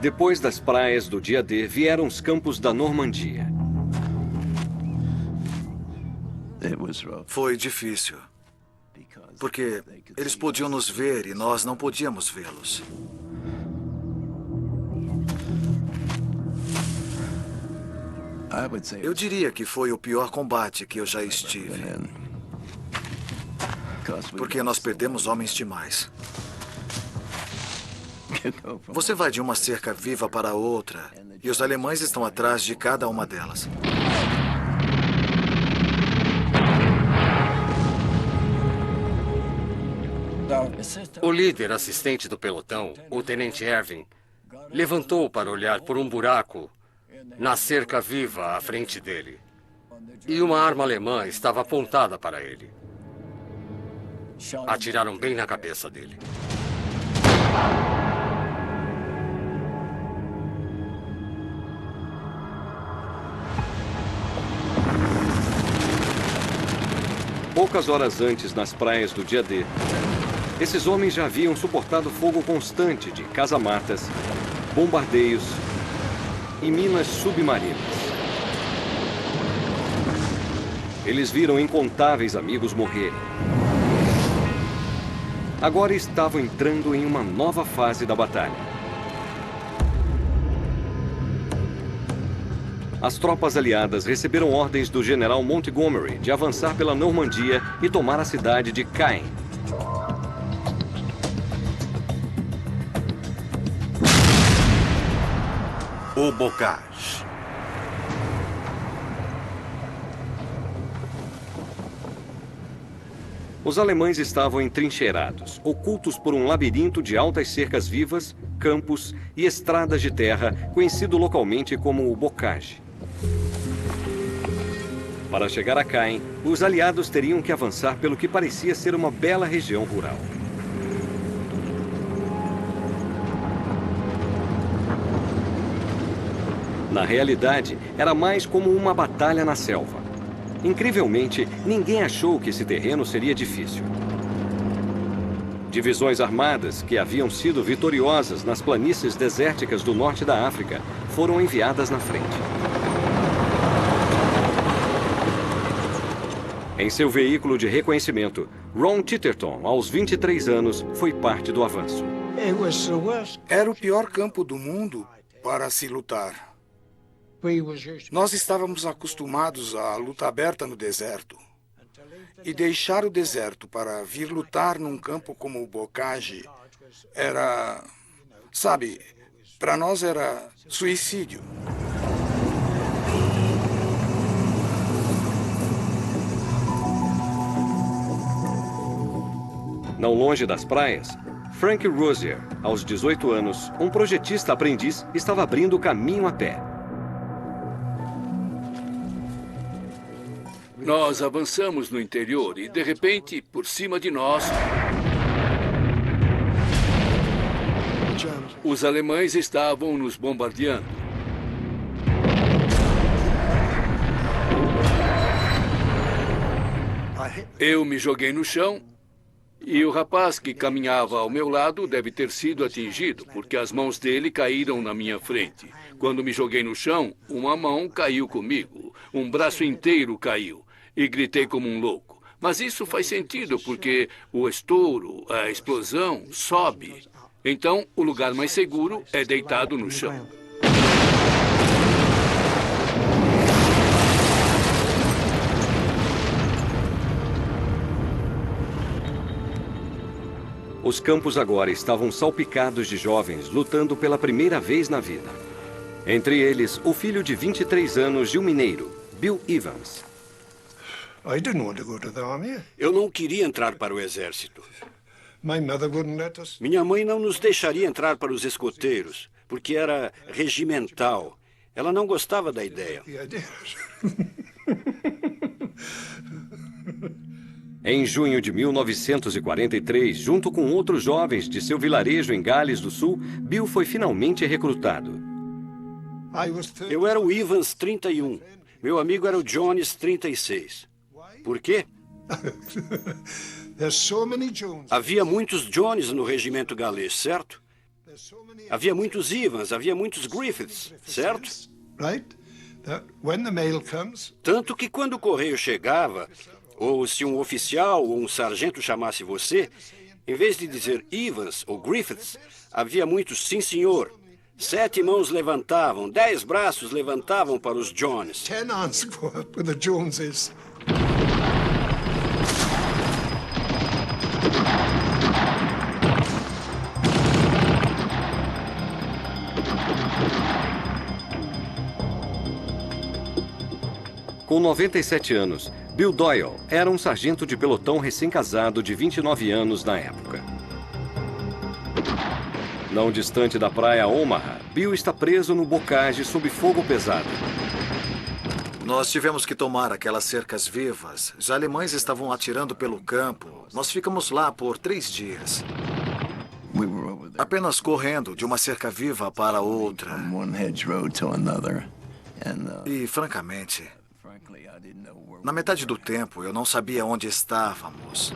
Depois das praias do dia D, vieram os campos da Normandia. Foi difícil. Porque eles podiam nos ver e nós não podíamos vê-los. Eu diria que foi o pior combate que eu já estive. Porque nós perdemos homens demais. Você vai de uma cerca viva para outra, e os alemães estão atrás de cada uma delas. O líder assistente do pelotão, o tenente Erwin, levantou para olhar por um buraco na cerca viva à frente dele. E uma arma alemã estava apontada para ele. Atiraram bem na cabeça dele. Poucas horas antes, nas praias do dia D, esses homens já haviam suportado fogo constante de casamatas, bombardeios e minas submarinas. Eles viram incontáveis amigos morrerem. Agora estavam entrando em uma nova fase da batalha. As tropas aliadas receberam ordens do general Montgomery de avançar pela Normandia e tomar a cidade de Caen. O Bocage. Os alemães estavam entrincheirados, ocultos por um labirinto de altas cercas vivas, campos e estradas de terra, conhecido localmente como o Bocage. Para chegar a Caen, os aliados teriam que avançar pelo que parecia ser uma bela região rural. Na realidade, era mais como uma batalha na selva. Incrivelmente, ninguém achou que esse terreno seria difícil. Divisões armadas, que haviam sido vitoriosas nas planícies desérticas do norte da África, foram enviadas na frente. Em seu veículo de reconhecimento, Ron Titterton, aos 23 anos, foi parte do avanço. Era o pior campo do mundo para se lutar. Nós estávamos acostumados à luta aberta no deserto. E deixar o deserto para vir lutar num campo como o Bocage era... Sabe, para nós era suicídio. Não longe das praias, Frank Rosier, aos 18 anos, um projetista aprendiz, estava abrindo o caminho a pé. Nós avançamos no interior e, de repente, por cima de nós, os alemães estavam nos bombardeando. Eu me joguei no chão e o rapaz que caminhava ao meu lado deve ter sido atingido, porque as mãos dele caíram na minha frente. Quando me joguei no chão, uma mão caiu comigo, um braço inteiro caiu. E gritei como um louco. Mas isso faz sentido, porque o estouro, a explosão, sobe. Então, o lugar mais seguro é deitado no chão. Os campos agora estavam salpicados de jovens lutando pela primeira vez na vida. Entre eles, o filho de 23 anos de um mineiro, Bill Evans. Eu não queria entrar para o exército. Minha mãe não nos deixaria entrar para os escoteiros. porque era regimental. Ela não gostava da ideia. Em junho de 1943, junto com outros jovens de seu vilarejo em Gales do Sul, Bill foi finalmente recrutado. Eu era o Evans 31. Meu amigo era o Jones 36. Por quê? Havia muitos Jones no regimento galês, certo? Havia muitos Evans, havia muitos Griffiths, certo? Tanto que quando o correio chegava, ou se um oficial ou um sargento chamasse você, em vez de dizer Evans ou Griffiths, havia muitos sim, senhor. 7 mãos levantavam, 10 braços levantavam para os Jones. 10 hands go up with the Joneses. Com 97 anos, Bill Doyle era um sargento de pelotão recém-casado de 29 anos na época. Não distante da praia Omaha, Bill está preso no bocage sob fogo pesado. Nós tivemos que tomar aquelas cercas vivas. Os alemães estavam atirando pelo campo. Nós ficamos lá por 3 dias. Apenas correndo de uma cerca viva para outra. E, francamente, na metade do tempo eu não sabia onde estávamos.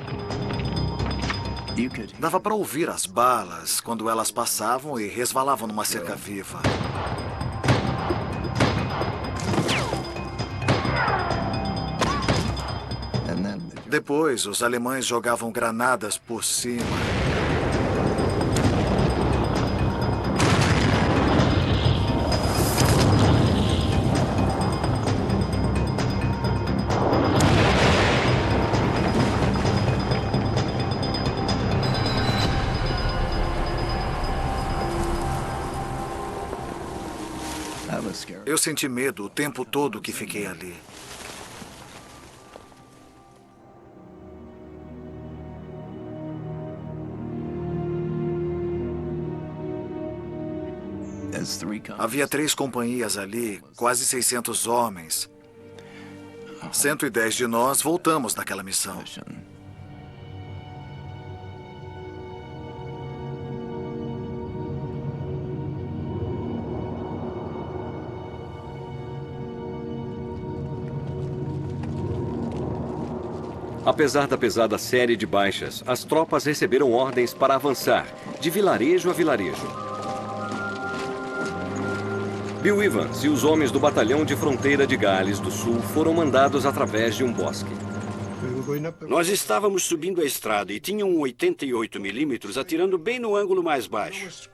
Dava para ouvir as balas quando elas passavam e resvalavam numa cerca viva. Depois, os alemães jogavam granadas por cima. Eu senti medo o tempo todo que fiquei ali. Havia 3 companhias ali, quase 600 homens. 110 de nós voltamos daquela missão. Apesar da pesada série de baixas, as tropas receberam ordens para avançar, de vilarejo a vilarejo. Bill Evans e os homens do batalhão de fronteira de Gales do Sul foram mandados através de um bosque. Nós estávamos subindo a estrada e tinha um 88 milímetros atirando bem no ângulo mais baixo.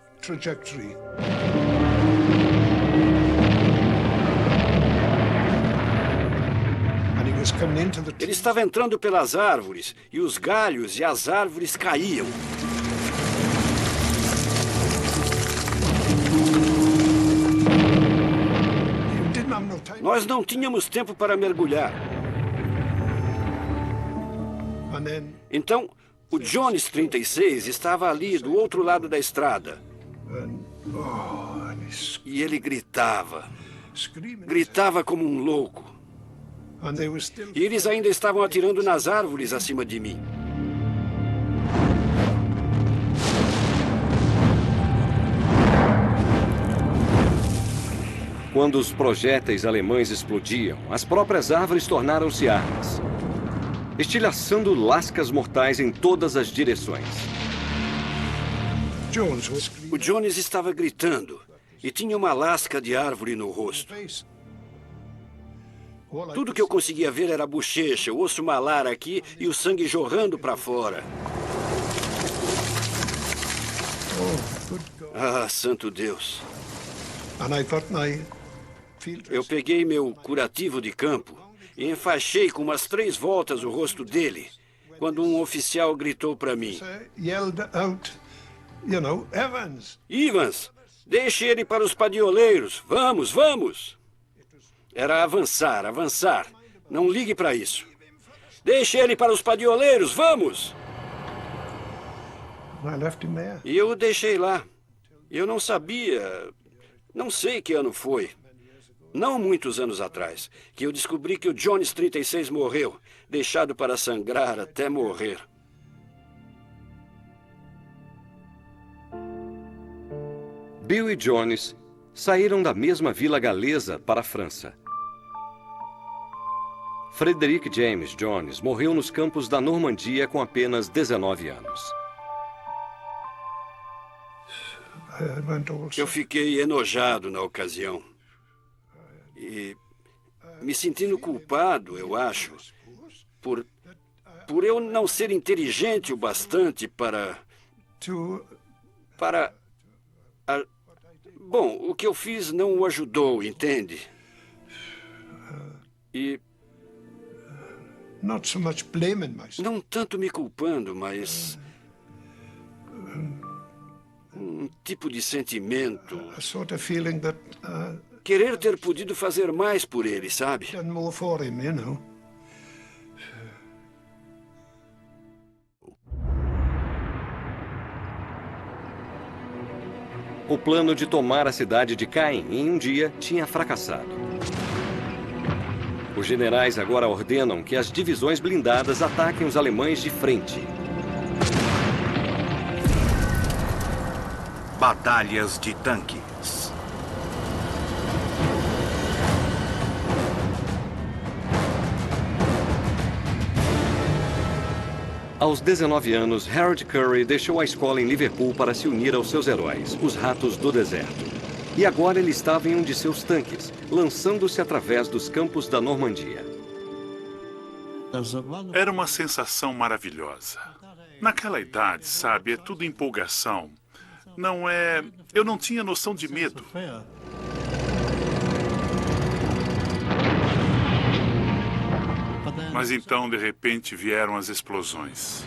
Ele estava entrando pelas árvores e os galhos e as árvores caíam. Nós não tínhamos tempo para mergulhar. Então, o Jones 36 estava ali do outro lado da estrada. E ele gritava. Gritava como um louco. E eles ainda estavam atirando nas árvores acima de mim. Quando os projéteis alemães explodiam, as próprias árvores tornaram-se armas, estilhaçando lascas mortais em todas as direções. O Jones estava gritando e tinha uma lasca de árvore no rosto. Tudo que eu conseguia ver era a bochecha, o osso malar aqui e o sangue jorrando para fora. Ah, santo Deus. Eu peguei meu curativo de campo e enfaixei com umas 3 voltas o rosto dele, quando um oficial gritou para mim: Evans, deixe ele para os padioleiros. Vamos, vamos! Era avançar, avançar. Não ligue para isso. Deixe ele para os padioleiros, vamos! E eu o deixei lá, Eu não sabia, não sei que ano foi, não muitos anos atrás, que eu descobri que o Jones 36 morreu, deixado para sangrar até morrer. Bill e Jones saíram da mesma vila galesa para a França. Frederick James Jones morreu nos campos da Normandia com apenas 19 anos. Eu fiquei enojado na ocasião. E me sentindo culpado, eu acho, por eu não ser inteligente o bastante Bom, o que eu fiz não o ajudou, entende? E... não tanto me culpando, mas... um tipo de sentimento... querer ter podido fazer mais por ele, sabe? O plano de tomar a cidade de Caen em um dia tinha fracassado. Os generais agora ordenam que as divisões blindadas ataquem os alemães de frente. Batalhas de tanques. Aos 19 anos, Harold Curry deixou a escola em Liverpool para se unir aos seus heróis, os Ratos do Deserto. E agora ele estava em um de seus tanques, lançando-se através dos campos da Normandia. Era uma sensação maravilhosa. Naquela idade, sabe, é tudo empolgação. Não é... eu não tinha noção de medo. Mas então, de repente, vieram as explosões.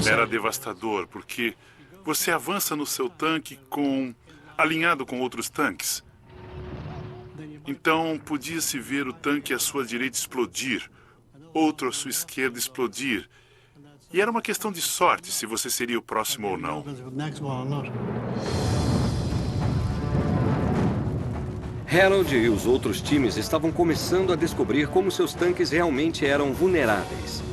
Era devastador, porque você avança no seu tanque alinhado com outros tanques. Então, podia-se ver o tanque à sua direita explodir, outro à sua esquerda explodir. E era uma questão de sorte se você seria o próximo ou não. Harold e os outros times estavam começando a descobrir como seus tanques realmente eram vulneráveis.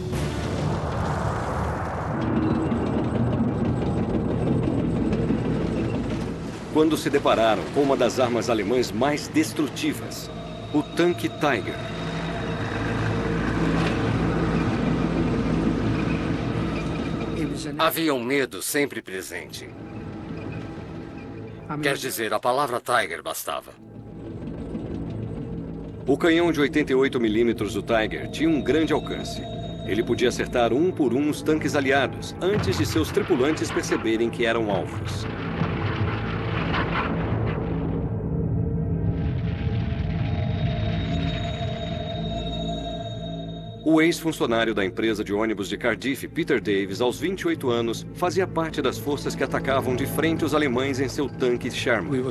Quando se depararam com uma das armas alemãs mais destrutivas, o tanque Tiger. Havia um medo sempre presente. Quer dizer, a palavra Tiger bastava. O canhão de 88 mm do Tiger tinha um grande alcance. Ele podia acertar um por um os tanques aliados, antes de seus tripulantes perceberem que eram alvos. O ex-funcionário da empresa de ônibus de Cardiff, Peter Davis, aos 28 anos, fazia parte das forças que atacavam de frente os alemães em seu tanque Sherman.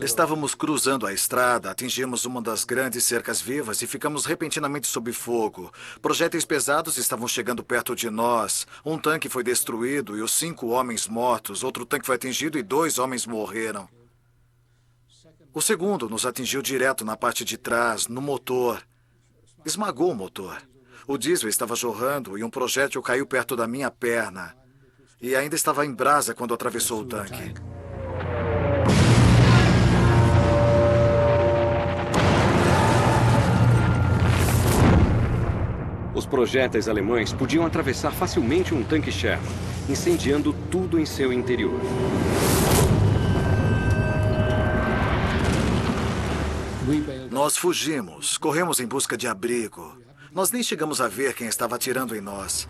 Estávamos cruzando a estrada, atingimos uma das grandes cercas vivas e ficamos repentinamente sob fogo. Projéteis pesados estavam chegando perto de nós. Um tanque foi destruído e os 5 homens mortos. Outro tanque foi atingido e 2 homens morreram. O segundo nos atingiu direto na parte de trás, no motor. Esmagou o motor. O diesel estava jorrando e um projétil caiu perto da minha perna. E ainda estava em brasa quando atravessou o tanque. Os projéteis alemães podiam atravessar facilmente um tanque Sherman, incendiando tudo em seu interior. Nós fugimos, corremos em busca de abrigo. Nós nem chegamos a ver quem estava atirando em nós.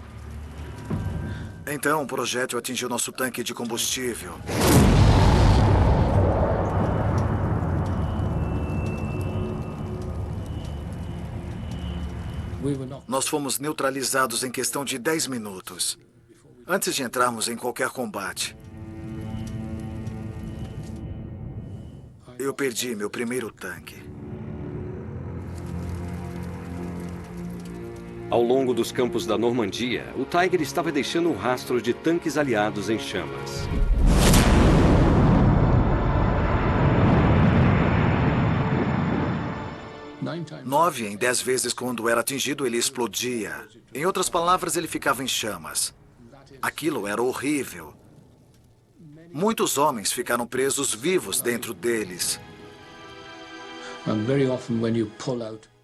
Então, um projétil atingiu nosso tanque de combustível. Nós fomos neutralizados em questão de 10 minutos, antes de entrarmos em qualquer combate. Eu perdi meu primeiro tanque. Ao longo dos campos da Normandia, o Tiger estava deixando um rastro de tanques aliados em chamas. Nove em 10 vezes, quando era atingido, ele explodia. Em outras palavras, ele ficava em chamas. Aquilo era horrível. Muitos homens ficaram presos vivos dentro deles.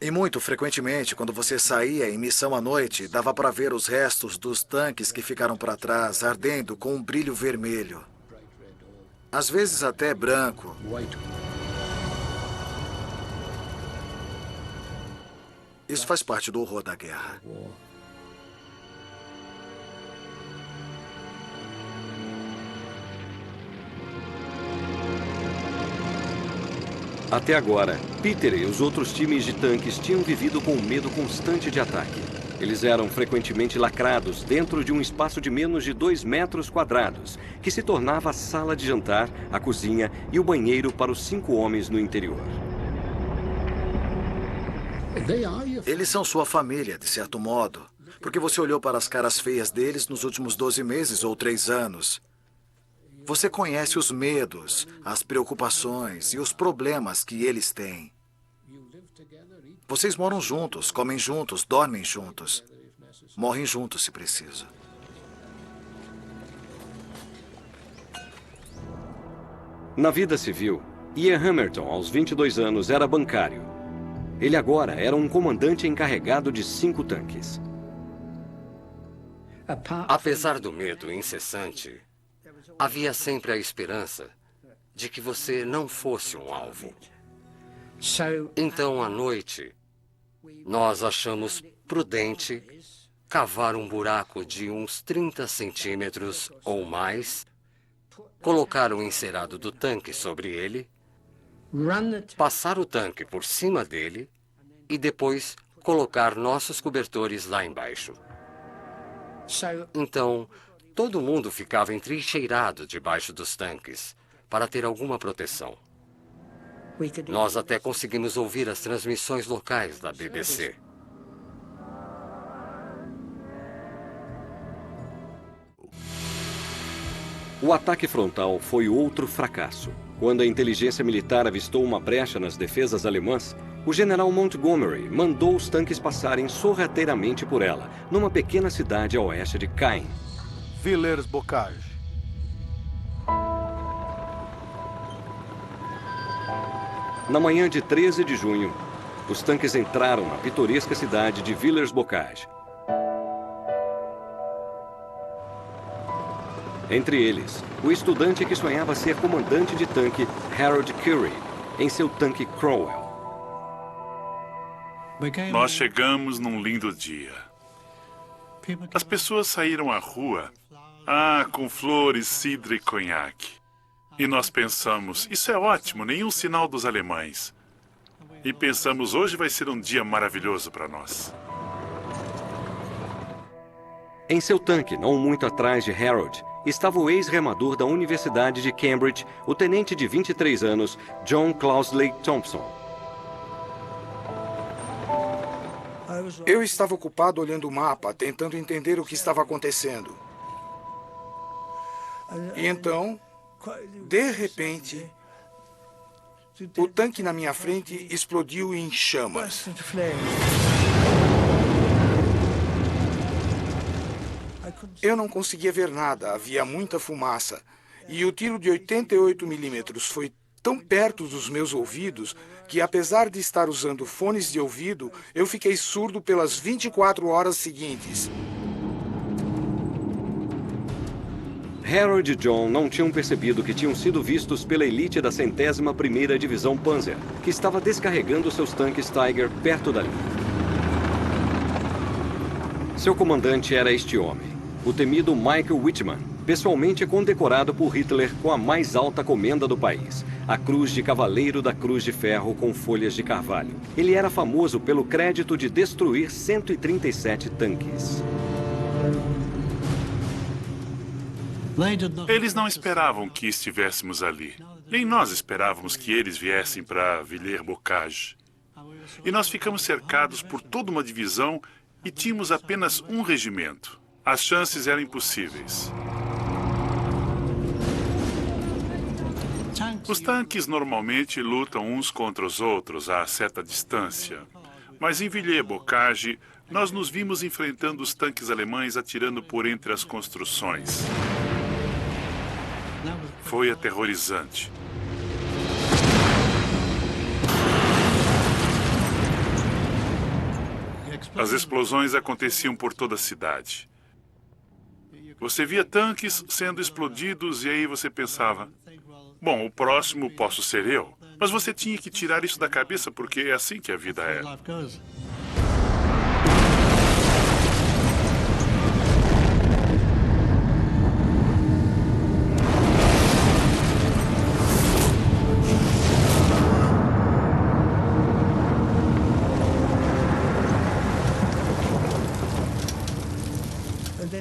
E muito frequentemente, quando você saía em missão à noite, dava para ver os restos dos tanques que ficaram para trás, ardendo com um brilho vermelho. Às vezes até branco. Isso faz parte do horror da guerra. Até agora, Peter e os outros times de tanques tinham vivido com um medo constante de ataque. Eles eram frequentemente lacrados dentro de um espaço de menos de 2 metros quadrados, que se tornava a sala de jantar, a cozinha e o banheiro para os 5 homens no interior. Eles são sua família, de certo modo, porque você olhou para as caras feias deles nos últimos 12 meses ou 3 anos. Você conhece os medos, as preocupações e os problemas que eles têm. Vocês moram juntos, comem juntos, dormem juntos. Morrem juntos, se preciso. Na vida civil, Ian Hamilton, aos 22 anos, era bancário. Ele agora era um comandante encarregado de 5 tanques. Apesar do medo incessante, havia sempre a esperança de que você não fosse um alvo. Então, à noite, nós achamos prudente cavar um buraco de uns 30 centímetros ou mais, colocar o encerado do tanque sobre ele, passar o tanque por cima dele e depois colocar nossos cobertores lá embaixo. Então, todo mundo ficava entrincheirado debaixo dos tanques para ter alguma proteção. Nós até conseguimos ouvir as transmissões locais da BBC. O ataque frontal foi outro fracasso. Quando a inteligência militar avistou uma brecha nas defesas alemãs, o general Montgomery mandou os tanques passarem sorrateiramente por ela, numa pequena cidade a oeste de Caen. Villers-Bocage. Na manhã de 13 de junho, os tanques entraram na pitoresca cidade de Villers-Bocage. Entre eles, o estudante que sonhava ser comandante de tanque Harold Curry, em seu tanque Crowell. Nós chegamos num lindo dia. As pessoas saíram à rua, com flores, cidra e conhaque. E nós pensamos, isso é ótimo, nenhum sinal dos alemães. E pensamos, hoje vai ser um dia maravilhoso para nós. Em seu tanque, não muito atrás de Harold, estava o ex-remador da Universidade de Cambridge, o tenente de 23 anos, John Cloudesley Thompson. Eu estava ocupado olhando o mapa, tentando entender o que estava acontecendo. E então, de repente, o tanque na minha frente explodiu em chamas. Eu não conseguia ver nada, havia muita fumaça. E o tiro de 88 milímetros foi tão perto dos meus ouvidos que, apesar de estar usando fones de ouvido, eu fiquei surdo pelas 24 horas seguintes. Harold e John não tinham percebido que tinham sido vistos pela elite da 101ª Divisão Panzer, que estava descarregando seus tanques Tiger perto dali. Seu comandante era este homem, o temido Michael Wittmann, pessoalmente condecorado por Hitler com a mais alta comenda do país, a Cruz de Cavaleiro da Cruz de Ferro com folhas de carvalho. Ele era famoso pelo crédito de destruir 137 tanques. Eles não esperavam que estivéssemos ali. Nem nós esperávamos que eles viessem para Villers-Bocage. E nós ficamos cercados por toda uma divisão E tínhamos apenas um regimento. As chances eram impossíveis. Os tanques normalmente lutam uns contra os outros a certa distância. Mas em Villers-Bocage, nós nos vimos enfrentando os tanques alemães atirando por entre as construções. Foi aterrorizante. As explosões aconteciam por toda a cidade. Você via tanques sendo explodidos e aí você pensava, bom, o próximo posso ser eu. Mas você tinha que tirar isso da cabeça porque é assim que a vida é.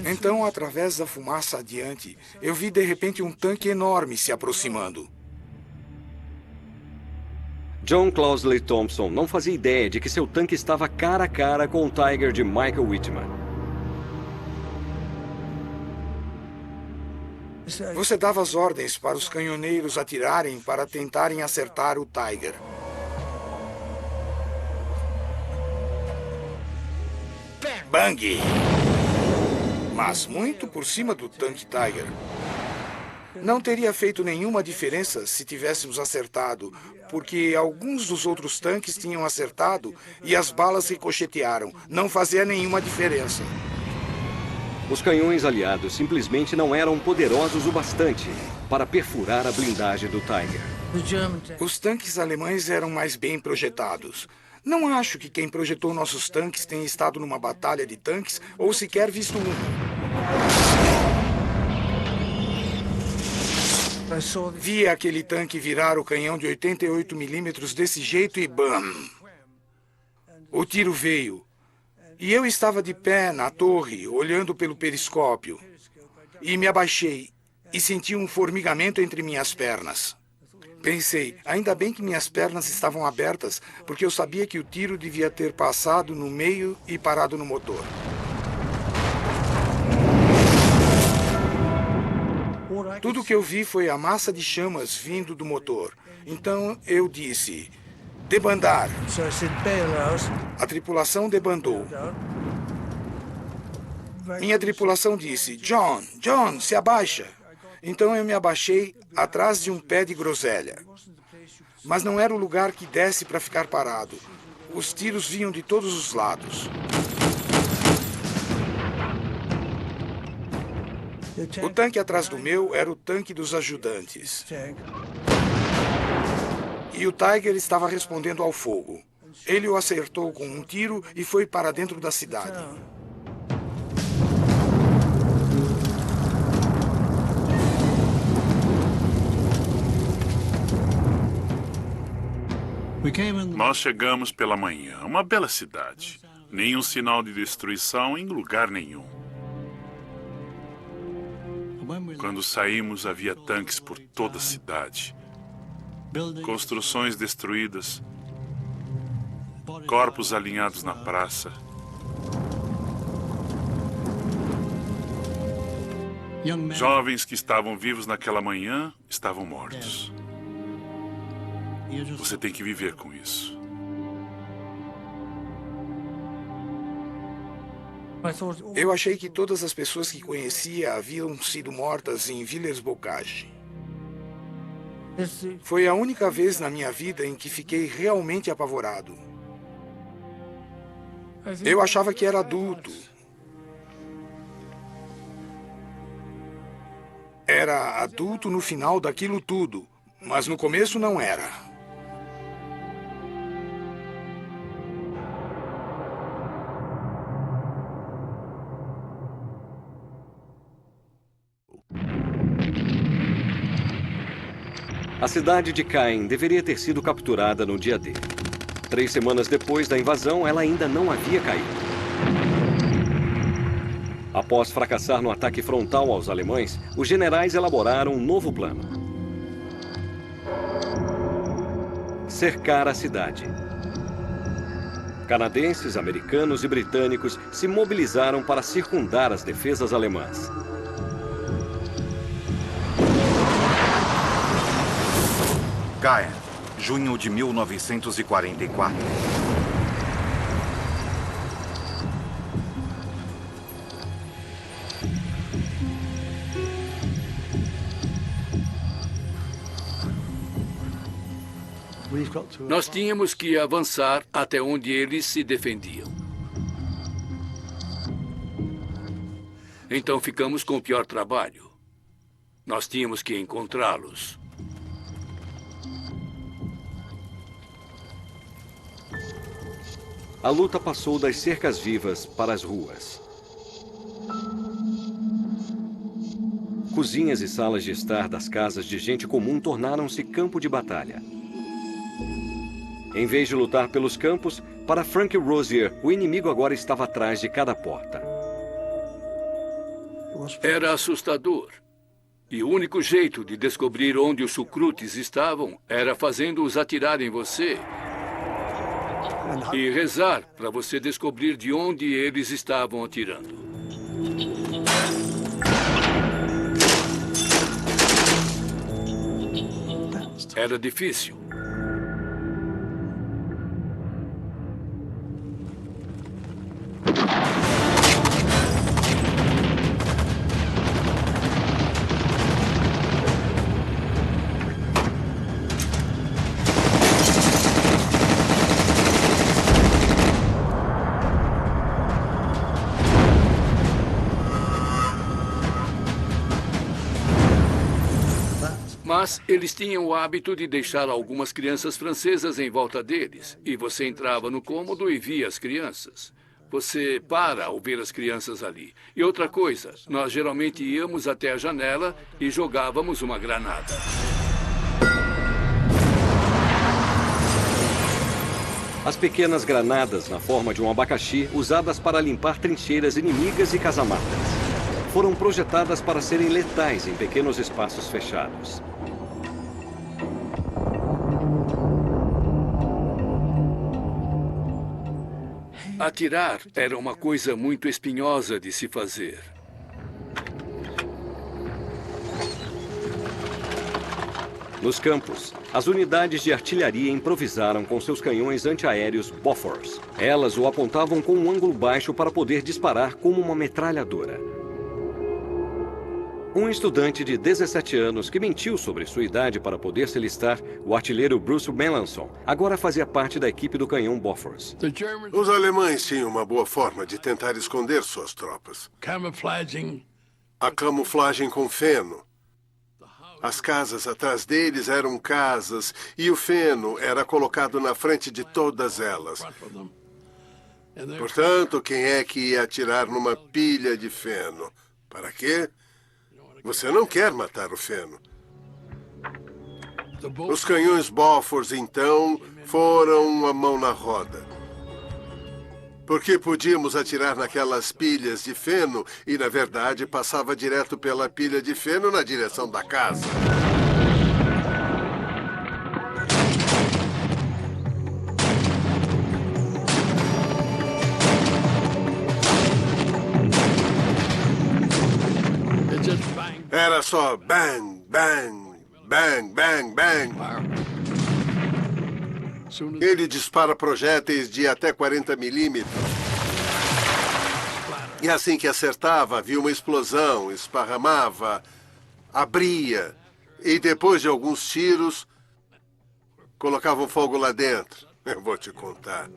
Então, através da fumaça adiante, eu vi de repente um tanque enorme se aproximando. John Cloudesley Thompson não fazia ideia de que seu tanque estava cara a cara com o Tiger de Michael Whitman. Você dava as ordens para os canhoneiros atirarem para tentarem acertar o Tiger. Bang! Mas muito por cima do tanque Tiger. Não teria feito nenhuma diferença se tivéssemos acertado, porque alguns dos outros tanques tinham acertado e as balas ricochetearam. Não fazia nenhuma diferença. Os canhões aliados simplesmente não eram poderosos o bastante para perfurar a blindagem do Tiger. Os tanques alemães eram mais bem projetados. Não acho que quem projetou nossos tanques tenha estado numa batalha de tanques ou sequer visto um. Vi aquele tanque virar o canhão de 88 milímetros desse jeito e bam! O tiro veio. E eu estava de pé na torre, olhando pelo periscópio. E me abaixei e senti um formigamento entre minhas pernas. Pensei, ainda bem que minhas pernas estavam abertas, porque eu sabia que o tiro devia ter passado no meio e parado no motor. Tudo que eu vi foi a massa de chamas vindo do motor. Então eu disse, debandar. A tripulação debandou. Minha tripulação disse, John, se abaixa. Então eu me abaixei atrás de um pé de groselha. Mas não era o lugar que desce para ficar parado. Os tiros vinham de todos os lados. O tanque atrás do meu era o tanque dos ajudantes. E o Tiger estava respondendo ao fogo. Ele o acertou com um tiro e foi para dentro da cidade. Nós chegamos pela manhã, uma bela cidade. Nenhum sinal de destruição em lugar nenhum. Quando saímos, havia tanques por toda a cidade. Construções destruídas. Corpos alinhados na praça. Jovens que estavam vivos naquela manhã estavam mortos. Você tem que viver com isso. Eu achei que todas as pessoas que conhecia haviam sido mortas em Villers-Bocage. Foi a única vez na minha vida em que fiquei realmente apavorado. Eu achava que era adulto. Era adulto no final daquilo tudo, mas no começo não era. A cidade de Caen deveria ter sido capturada no dia D. 3 semanas depois da invasão, ela ainda não havia caído. Após fracassar no ataque frontal aos alemães, os generais elaboraram um novo plano. Cercar a cidade. Canadenses, americanos e britânicos se mobilizaram para circundar as defesas alemãs. Caen, junho de 1944. Nós tínhamos que avançar até onde eles se defendiam. Então ficamos com o pior trabalho. Nós tínhamos que encontrá-los. A luta passou das cercas vivas para as ruas. Cozinhas e salas de estar das casas de gente comum tornaram-se campo de batalha. Em vez de lutar pelos campos, para Frank Rosier, o inimigo agora estava atrás de cada porta. Era assustador. E o único jeito de descobrir onde os chucrutes estavam era fazendo-os atirar em você. E rezar para você descobrir de onde eles estavam atirando. Era difícil. Mas eles tinham o hábito de deixar algumas crianças francesas em volta deles. E você entrava no cômodo e via as crianças. Você para ao ver as crianças ali. E outra coisa, nós geralmente íamos até a janela e jogávamos uma granada. As pequenas granadas na forma de um abacaxi, usadas para limpar trincheiras inimigas e casamatas, foram projetadas para serem letais em pequenos espaços fechados. Atirar era uma coisa muito espinhosa de se fazer. Nos campos, as unidades de artilharia improvisaram com seus canhões antiaéreos Bofors. Elas o apontavam com um ângulo baixo para poder disparar como uma metralhadora. Um estudante de 17 anos que mentiu sobre sua idade para poder se alistar, o artilheiro Bruce Melanson, agora fazia parte da equipe do canhão Bofors. Os alemães tinham uma boa forma de tentar esconder suas tropas. A camuflagem com feno. As casas atrás deles eram casas e o feno era colocado na frente de todas elas. Portanto, quem é que ia atirar numa pilha de feno? Para quê? Você não quer matar o feno. Os canhões Bofors, então, foram uma mão na roda. Porque podíamos atirar naquelas pilhas de feno e, na verdade, passava direto pela pilha de feno na direção da casa. Era só bang, bang, bang, bang, bang. Ele dispara projéteis de até 40 milímetros. E assim que acertava, havia uma explosão, esparramava, abria. E depois de alguns tiros, colocavam fogo lá dentro. Eu vou te contar.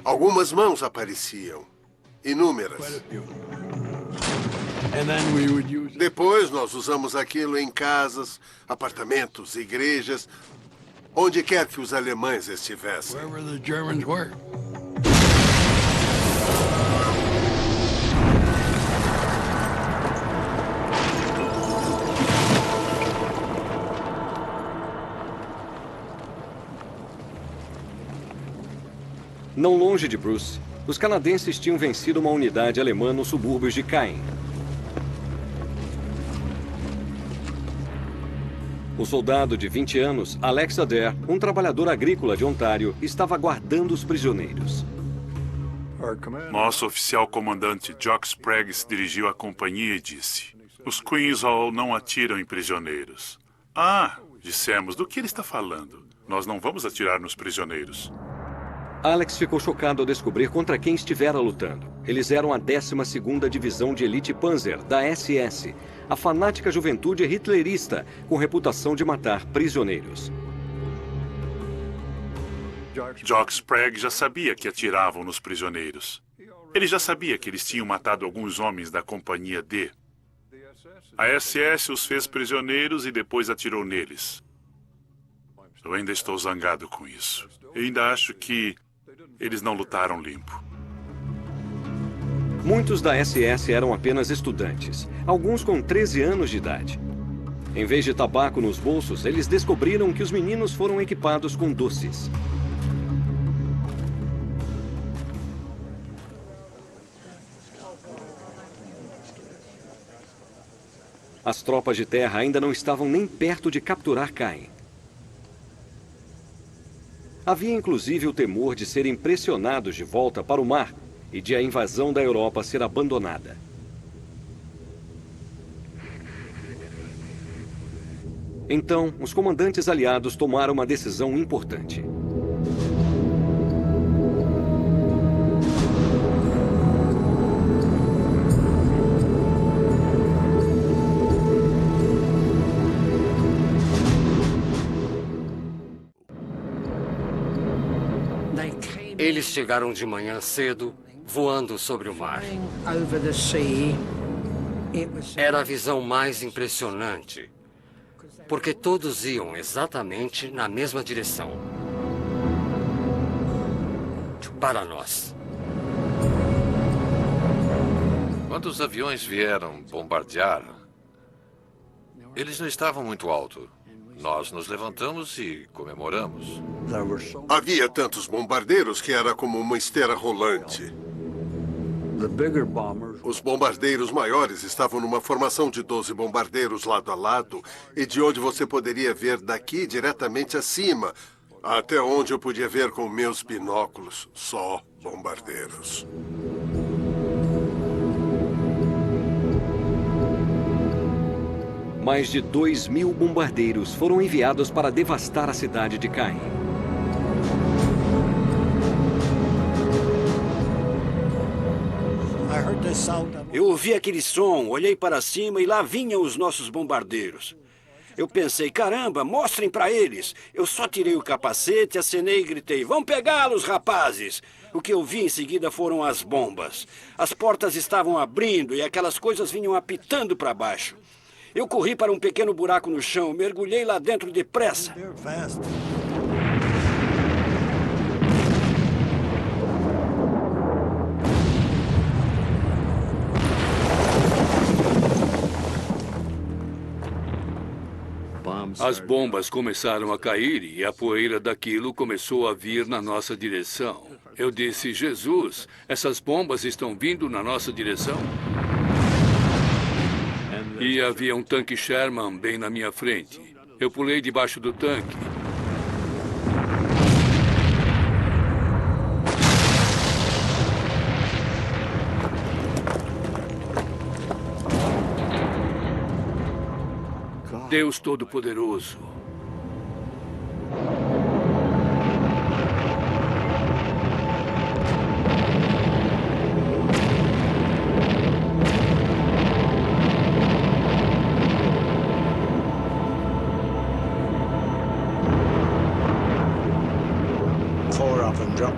Algumas mãos apareciam. Inúmeras. Depois nós usamos aquilo em casas, apartamentos, igrejas, onde quer que os alemães estivessem. Não longe de Bruce, os canadenses tinham vencido uma unidade alemã nos subúrbios de Caen. O soldado de 20 anos, Alex Adair, um trabalhador agrícola de Ontário, estava guardando os prisioneiros. Nosso oficial comandante, Jock Sprague, se dirigiu à companhia e disse: os Queensall não atiram em prisioneiros. Ah, dissemos, do que ele está falando? Nós não vamos atirar nos prisioneiros. Alex ficou chocado ao descobrir contra quem estivera lutando. Eles eram a 12ª Divisão de Elite Panzer, da SS, a fanática juventude hitlerista, com reputação de matar prisioneiros. Jock Sprague já sabia que atiravam nos prisioneiros. Ele já sabia que eles tinham matado alguns homens da Companhia D. A SS os fez prisioneiros e depois atirou neles. Eu ainda estou zangado com isso. Eu ainda acho que eles não lutaram limpo. Muitos da SS eram apenas estudantes, alguns com 13 anos de idade. Em vez de tabaco nos bolsos, eles descobriram que os meninos foram equipados com doces. As tropas de terra ainda não estavam nem perto de capturar Caen. Havia inclusive o temor de serem pressionados de volta para o mar e de a invasão da Europa ser abandonada. Então, os comandantes aliados tomaram uma decisão importante. Eles chegaram de manhã cedo, voando sobre o mar. Era a visão mais impressionante, porque todos iam exatamente na mesma direção. Para nós. Quando os aviões vieram bombardear, eles não estavam muito alto. Nós nos levantamos e comemoramos. Havia tantos bombardeiros que era como uma esteira rolante. Os bombardeiros maiores estavam numa formação de 12 bombardeiros lado a lado, e de onde você poderia ver daqui diretamente acima, até onde eu podia ver com meus binóculos, só bombardeiros. Mais de 2.000 bombardeiros foram enviados para devastar a cidade de Caen. Eu ouvi aquele som, olhei para cima e lá vinham os nossos bombardeiros. Eu pensei, caramba, mostrem para eles. Eu só tirei o capacete, acenei e gritei, vão pegá-los, rapazes! O que eu vi em seguida foram as bombas. As portas estavam abrindo e aquelas coisas vinham apitando para baixo. Eu corri para um pequeno buraco no chão, mergulhei lá dentro depressa. As bombas começaram a cair e a poeira daquilo começou a vir na nossa direção. Eu disse, Jesus, essas bombas estão vindo na nossa direção? E havia um tanque Sherman bem na minha frente. Eu pulei debaixo do tanque. Deus Todo-Poderoso.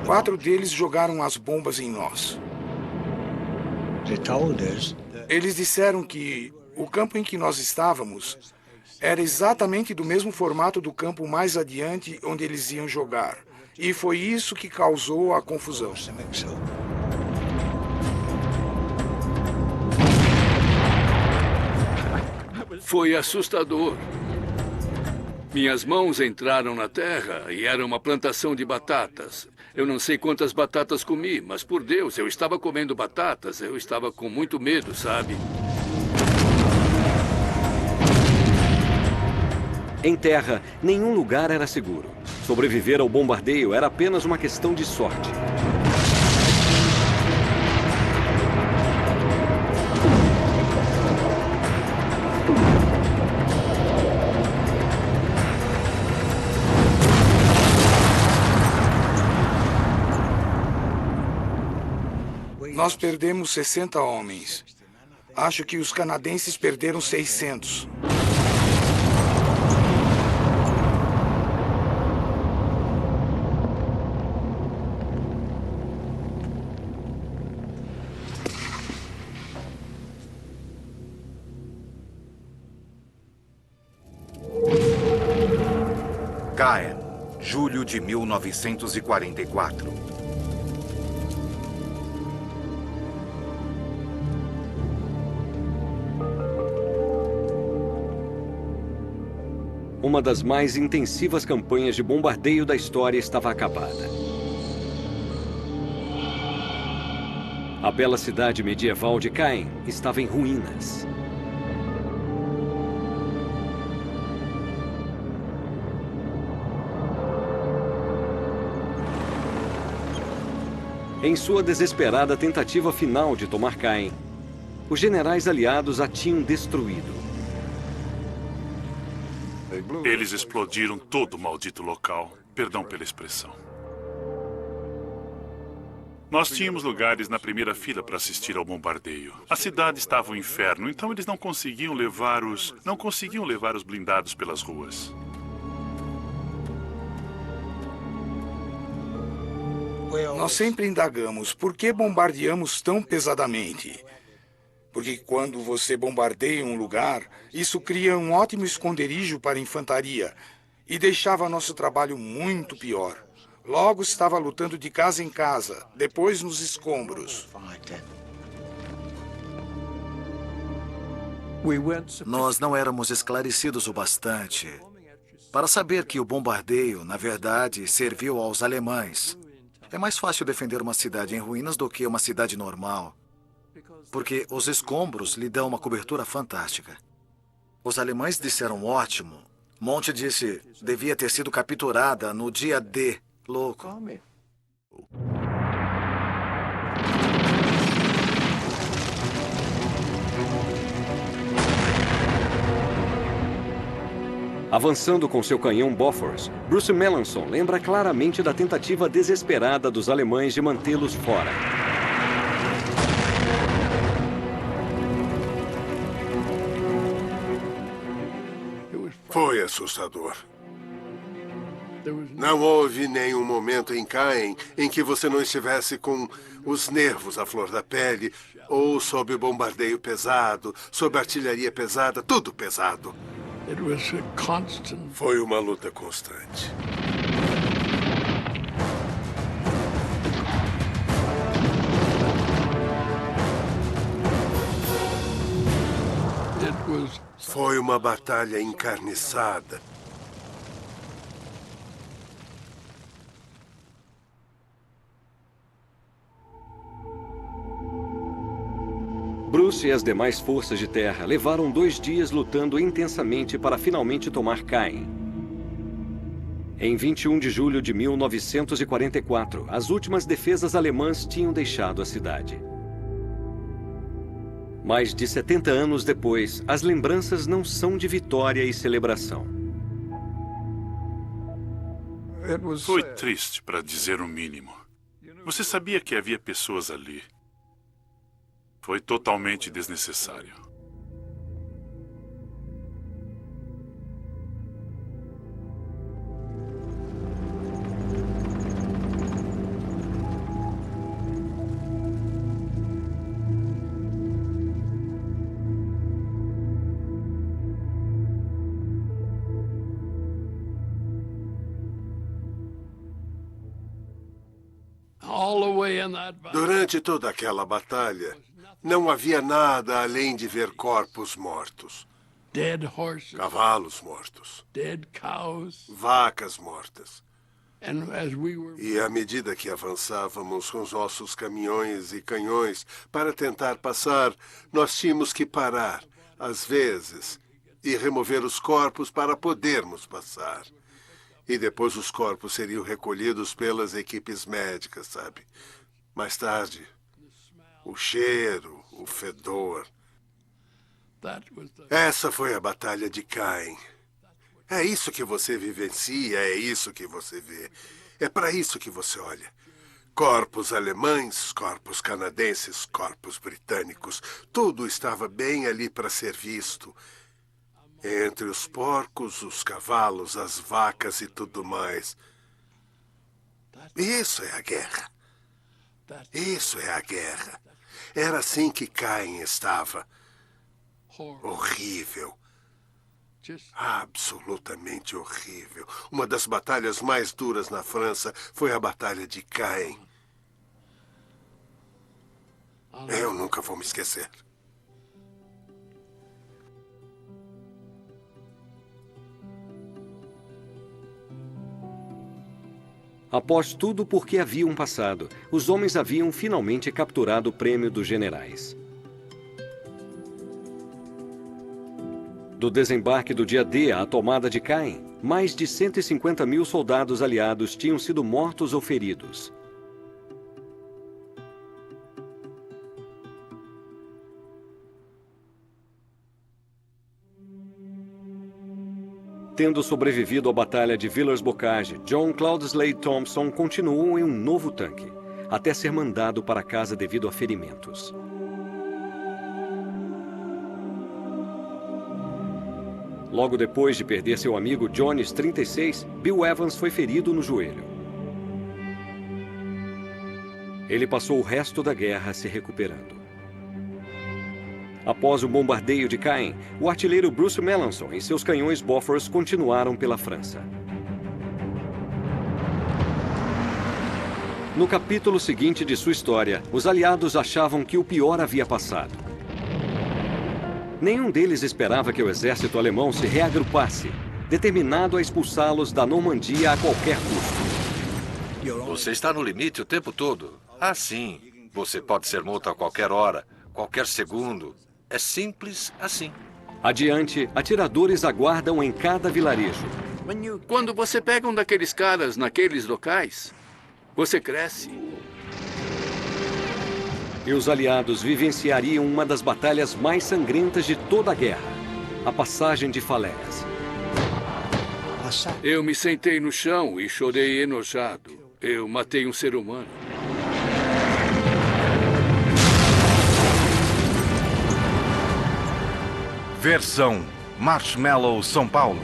Quatro deles jogaram as bombas em nós. Eles disseram que o campo em que nós estávamos era exatamente do mesmo formato do campo mais adiante onde eles iam jogar. E foi isso que causou a confusão. Foi assustador. Minhas mãos entraram na terra e era uma plantação de batatas. Eu não sei quantas batatas comi, mas por Deus, eu estava comendo batatas. Eu estava com muito medo, sabe? Em terra, nenhum lugar era seguro. Sobreviver ao bombardeio era apenas uma questão de sorte. Nós perdemos 60 homens. Acho que os canadenses perderam 600. Caen, julho de 1944. Uma das mais intensivas campanhas de bombardeio da história estava acabada. A bela cidade medieval de Caen estava em ruínas. Em sua desesperada tentativa final de tomar Caen, os generais aliados a tinham destruído. Eles explodiram todo o maldito local. Perdão pela expressão. Nós tínhamos lugares na primeira fila para assistir ao bombardeio. A cidade estava um inferno, então eles não conseguiam levar os blindados pelas ruas. Nós sempre indagamos por que bombardeamos tão pesadamente. Porque quando você bombardeia um lugar, isso cria um ótimo esconderijo para a infantaria e deixava nosso trabalho muito pior. Logo estava lutando de casa em casa, depois nos escombros. Nós não éramos esclarecidos o bastante para saber que o bombardeio, na verdade, serviu aos alemães. É mais fácil defender uma cidade em ruínas do que uma cidade normal, porque os escombros lhe dão uma cobertura fantástica. Os alemães disseram ótimo. Monte disse, devia ter sido capturada no dia D. Louco. Avançando com seu canhão Bofors, Bruce Melanson lembra claramente da tentativa desesperada dos alemães de mantê-los fora. Foi assustador. Não houve nenhum momento em Caen em que você não estivesse com os nervos à flor da pele, ou sob bombardeio pesado, sob artilharia pesada, tudo pesado. Foi uma luta constante. Foi uma batalha encarniçada. Bruce e as demais forças de terra levaram 2 dias lutando intensamente para finalmente tomar Caen. Em 21 de julho de 1944, as últimas defesas alemãs tinham deixado a cidade. Mais de 70 anos depois, as lembranças não são de vitória e celebração. Foi triste, para dizer o mínimo. Você sabia que havia pessoas ali. Foi totalmente desnecessário. Durante toda aquela batalha, não havia nada além de ver corpos mortos. Cavalos mortos. Vacas mortas. E à medida que avançávamos com os nossos caminhões e canhões para tentar passar, nós tínhamos que parar, às vezes, e remover os corpos para podermos passar. E depois os corpos seriam recolhidos pelas equipes médicas, sabe? Mais tarde, o cheiro, o fedor. Essa foi a Batalha de Caen. É isso que você vivencia, é isso que você vê. É para isso que você olha. Corpos alemães, corpos canadenses, corpos britânicos. Tudo estava bem ali para ser visto. Entre os porcos, os cavalos, as vacas e tudo mais. Isso é a guerra. Isso é a guerra. Era assim que Caen estava. Horrível. Absolutamente horrível. Uma das batalhas mais duras na França foi a Batalha de Caen. Eu nunca vou me esquecer. Após tudo por que haviam passado, os homens haviam finalmente capturado o prêmio dos generais. Do desembarque do dia D à tomada de Caen, mais de 150 mil soldados aliados tinham sido mortos ou feridos. Tendo sobrevivido à Batalha de Villers-Bocage, John Cloudsley Thompson continuou em um novo tanque, até ser mandado para casa devido a ferimentos. Logo depois de perder seu amigo Jones 36, Bill Evans foi ferido no joelho. Ele passou o resto da guerra se recuperando. Após o bombardeio de Caen, o artilheiro Bruce Melanson e seus canhões Bofors continuaram pela França. No capítulo seguinte de sua história, os aliados achavam que o pior havia passado. Nenhum deles esperava que o exército alemão se reagrupasse, determinado a expulsá-los da Normandia a qualquer custo. Você está no limite o tempo todo. Assim, você pode ser morto a qualquer hora, qualquer segundo. É simples assim. Adiante, atiradores aguardam em cada vilarejo. Quando você pega um daqueles caras naqueles locais, você cresce. E os aliados vivenciariam uma das batalhas mais sangrentas de toda a guerra, a passagem de Falaise. Eu me sentei no chão e chorei enojado. Eu matei um ser humano. Versão Marshmallow São Paulo.